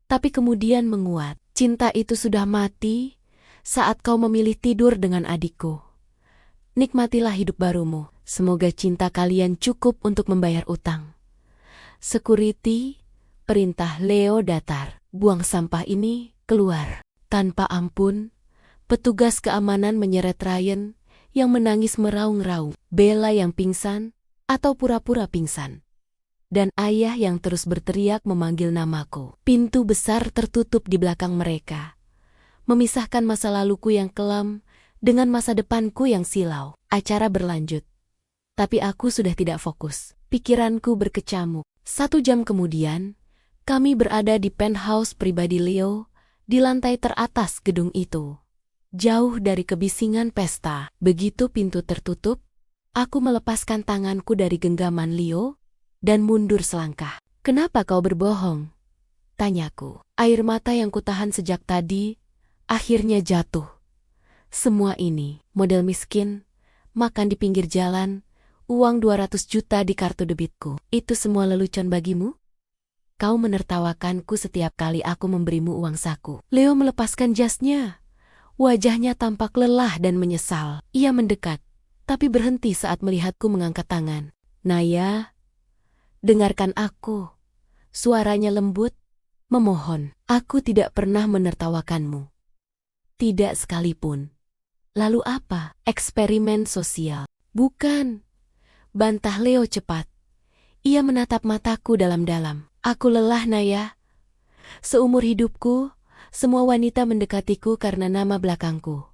tapi kemudian menguat. Cinta itu sudah mati saat kau memilih tidur dengan adikku. Nikmatilah hidup barumu. Semoga cinta kalian cukup untuk membayar utang. Security, perintah Leo datar. Buang sampah ini keluar. Tanpa ampun, petugas keamanan menyeret Ryan yang menangis meraung-raung, Bella yang pingsan atau pura-pura pingsan, dan ayah yang terus berteriak memanggil namaku. Pintu besar tertutup di belakang mereka, memisahkan masa laluku yang kelam dengan masa depanku yang silau. Acara berlanjut, tapi aku sudah tidak fokus. Pikiranku berkecamuk. 1 jam kemudian, kami berada di penthouse pribadi Leo di lantai teratas gedung itu, jauh dari kebisingan pesta. Begitu pintu tertutup, aku melepaskan tanganku dari genggaman Leo dan mundur selangkah. Kenapa kau berbohong? Tanyaku. Air mata yang kutahan sejak tadi akhirnya jatuh. Semua ini, model miskin, makan di pinggir jalan, uang 200 juta di kartu debitku. Itu semua lelucon bagimu? Kau menertawakanku setiap kali aku memberimu uang saku. Leo melepaskan jasnya. Wajahnya tampak lelah dan menyesal. Ia mendekat, tapi berhenti saat melihatku mengangkat tangan. Naya, dengarkan aku. Suaranya lembut, memohon. Aku tidak pernah menertawakanmu. Tidak sekalipun. Lalu apa? Eksperimen sosial. Bukan. Bantah Leo cepat. Ia menatap mataku dalam-dalam. Aku lelah, Naya. Seumur hidupku, semua wanita mendekatiku karena nama belakangku.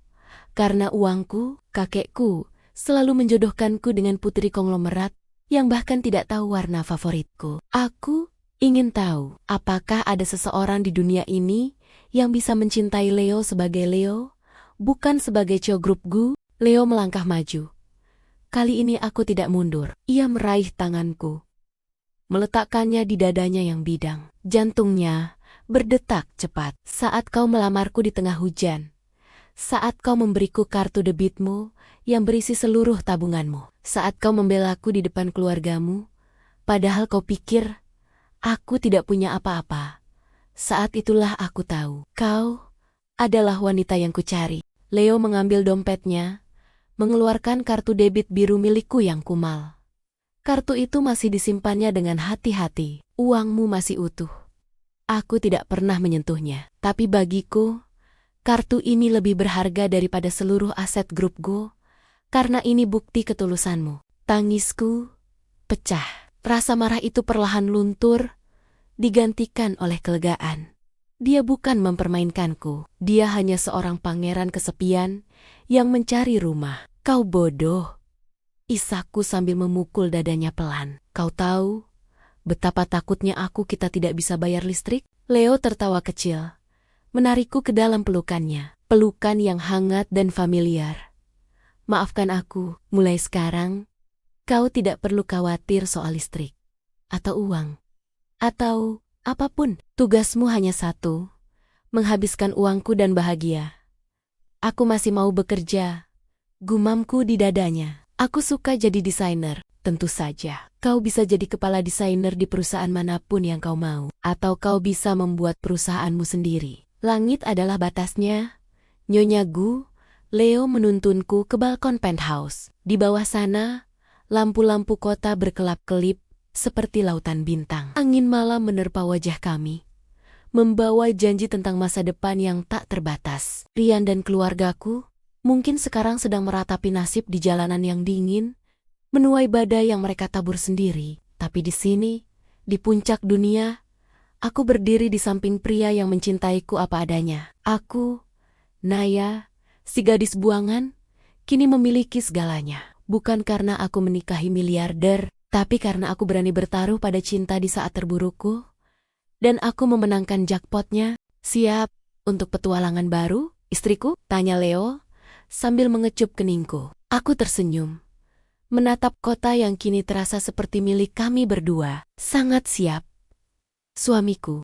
Karena uangku, kakekku selalu menjodohkanku dengan putri konglomerat yang bahkan tidak tahu warna favoritku. Aku ingin tahu, apakah ada seseorang di dunia ini yang bisa mencintai Leo sebagai Leo, bukan sebagai cowok grup Gu. Leo melangkah maju. Kali ini aku tidak mundur. Ia meraih tanganku, meletakkannya di dadanya yang bidang. Jantungnya berdetak cepat. Saat kau melamarku di tengah hujan, saat kau memberiku kartu debitmu yang berisi seluruh tabunganmu, saat kau membelaku di depan keluargamu, padahal kau pikir aku tidak punya apa-apa. Saat itulah aku tahu, kau adalah wanita yang kucari. Leo mengambil dompetnya, mengeluarkan kartu debit biru milikku yang kumal. Kartu itu masih disimpannya dengan hati-hati. Uangmu masih utuh. Aku tidak pernah menyentuhnya. Tapi bagiku, kartu ini lebih berharga daripada seluruh aset grup Go, karena ini bukti ketulusanmu. Tangisku pecah. Rasa marah itu perlahan luntur, digantikan oleh kelegaan. Dia bukan mempermainkanku. Dia hanya seorang pangeran kesepian yang mencari rumah. Kau bodoh, isakku sambil memukul dadanya pelan. Kau tahu betapa takutnya aku kita tidak bisa bayar listrik? Leo tertawa kecil, menarikku ke dalam pelukannya. Pelukan yang hangat dan familiar. Maafkan aku, mulai sekarang, kau tidak perlu khawatir soal listrik, atau uang, atau apapun. Tugasmu hanya satu, menghabiskan uangku dan bahagia. Aku masih mau bekerja, gumamku di dadanya. Aku suka jadi desainer, tentu saja. Kau bisa jadi kepala desainer di perusahaan manapun yang kau mau. Atau kau bisa membuat perusahaanmu sendiri. Langit adalah batasnya. Nyonya Gu, Leo menuntunku ke balkon penthouse. Di bawah sana, lampu-lampu kota berkelap-kelip seperti lautan bintang. Angin malam menerpa wajah kami, membawa janji tentang masa depan yang tak terbatas. Rian dan keluargaku mungkin sekarang sedang meratapi nasib di jalanan yang dingin, menuai badai yang mereka tabur sendiri. Tapi di sini, di puncak dunia, aku berdiri di samping pria yang mencintaiku apa adanya. Aku, Naya, si gadis buangan, kini memiliki segalanya. Bukan karena aku menikahi miliarder, tapi karena aku berani bertaruh pada cinta di saat terburukku. Dan aku memenangkan jackpotnya. Siap untuk petualangan baru, istriku? Tanya Leo sambil mengecup keningku. Aku tersenyum, menatap kota yang kini terasa seperti milik kami berdua. Sangat siap, suamiku.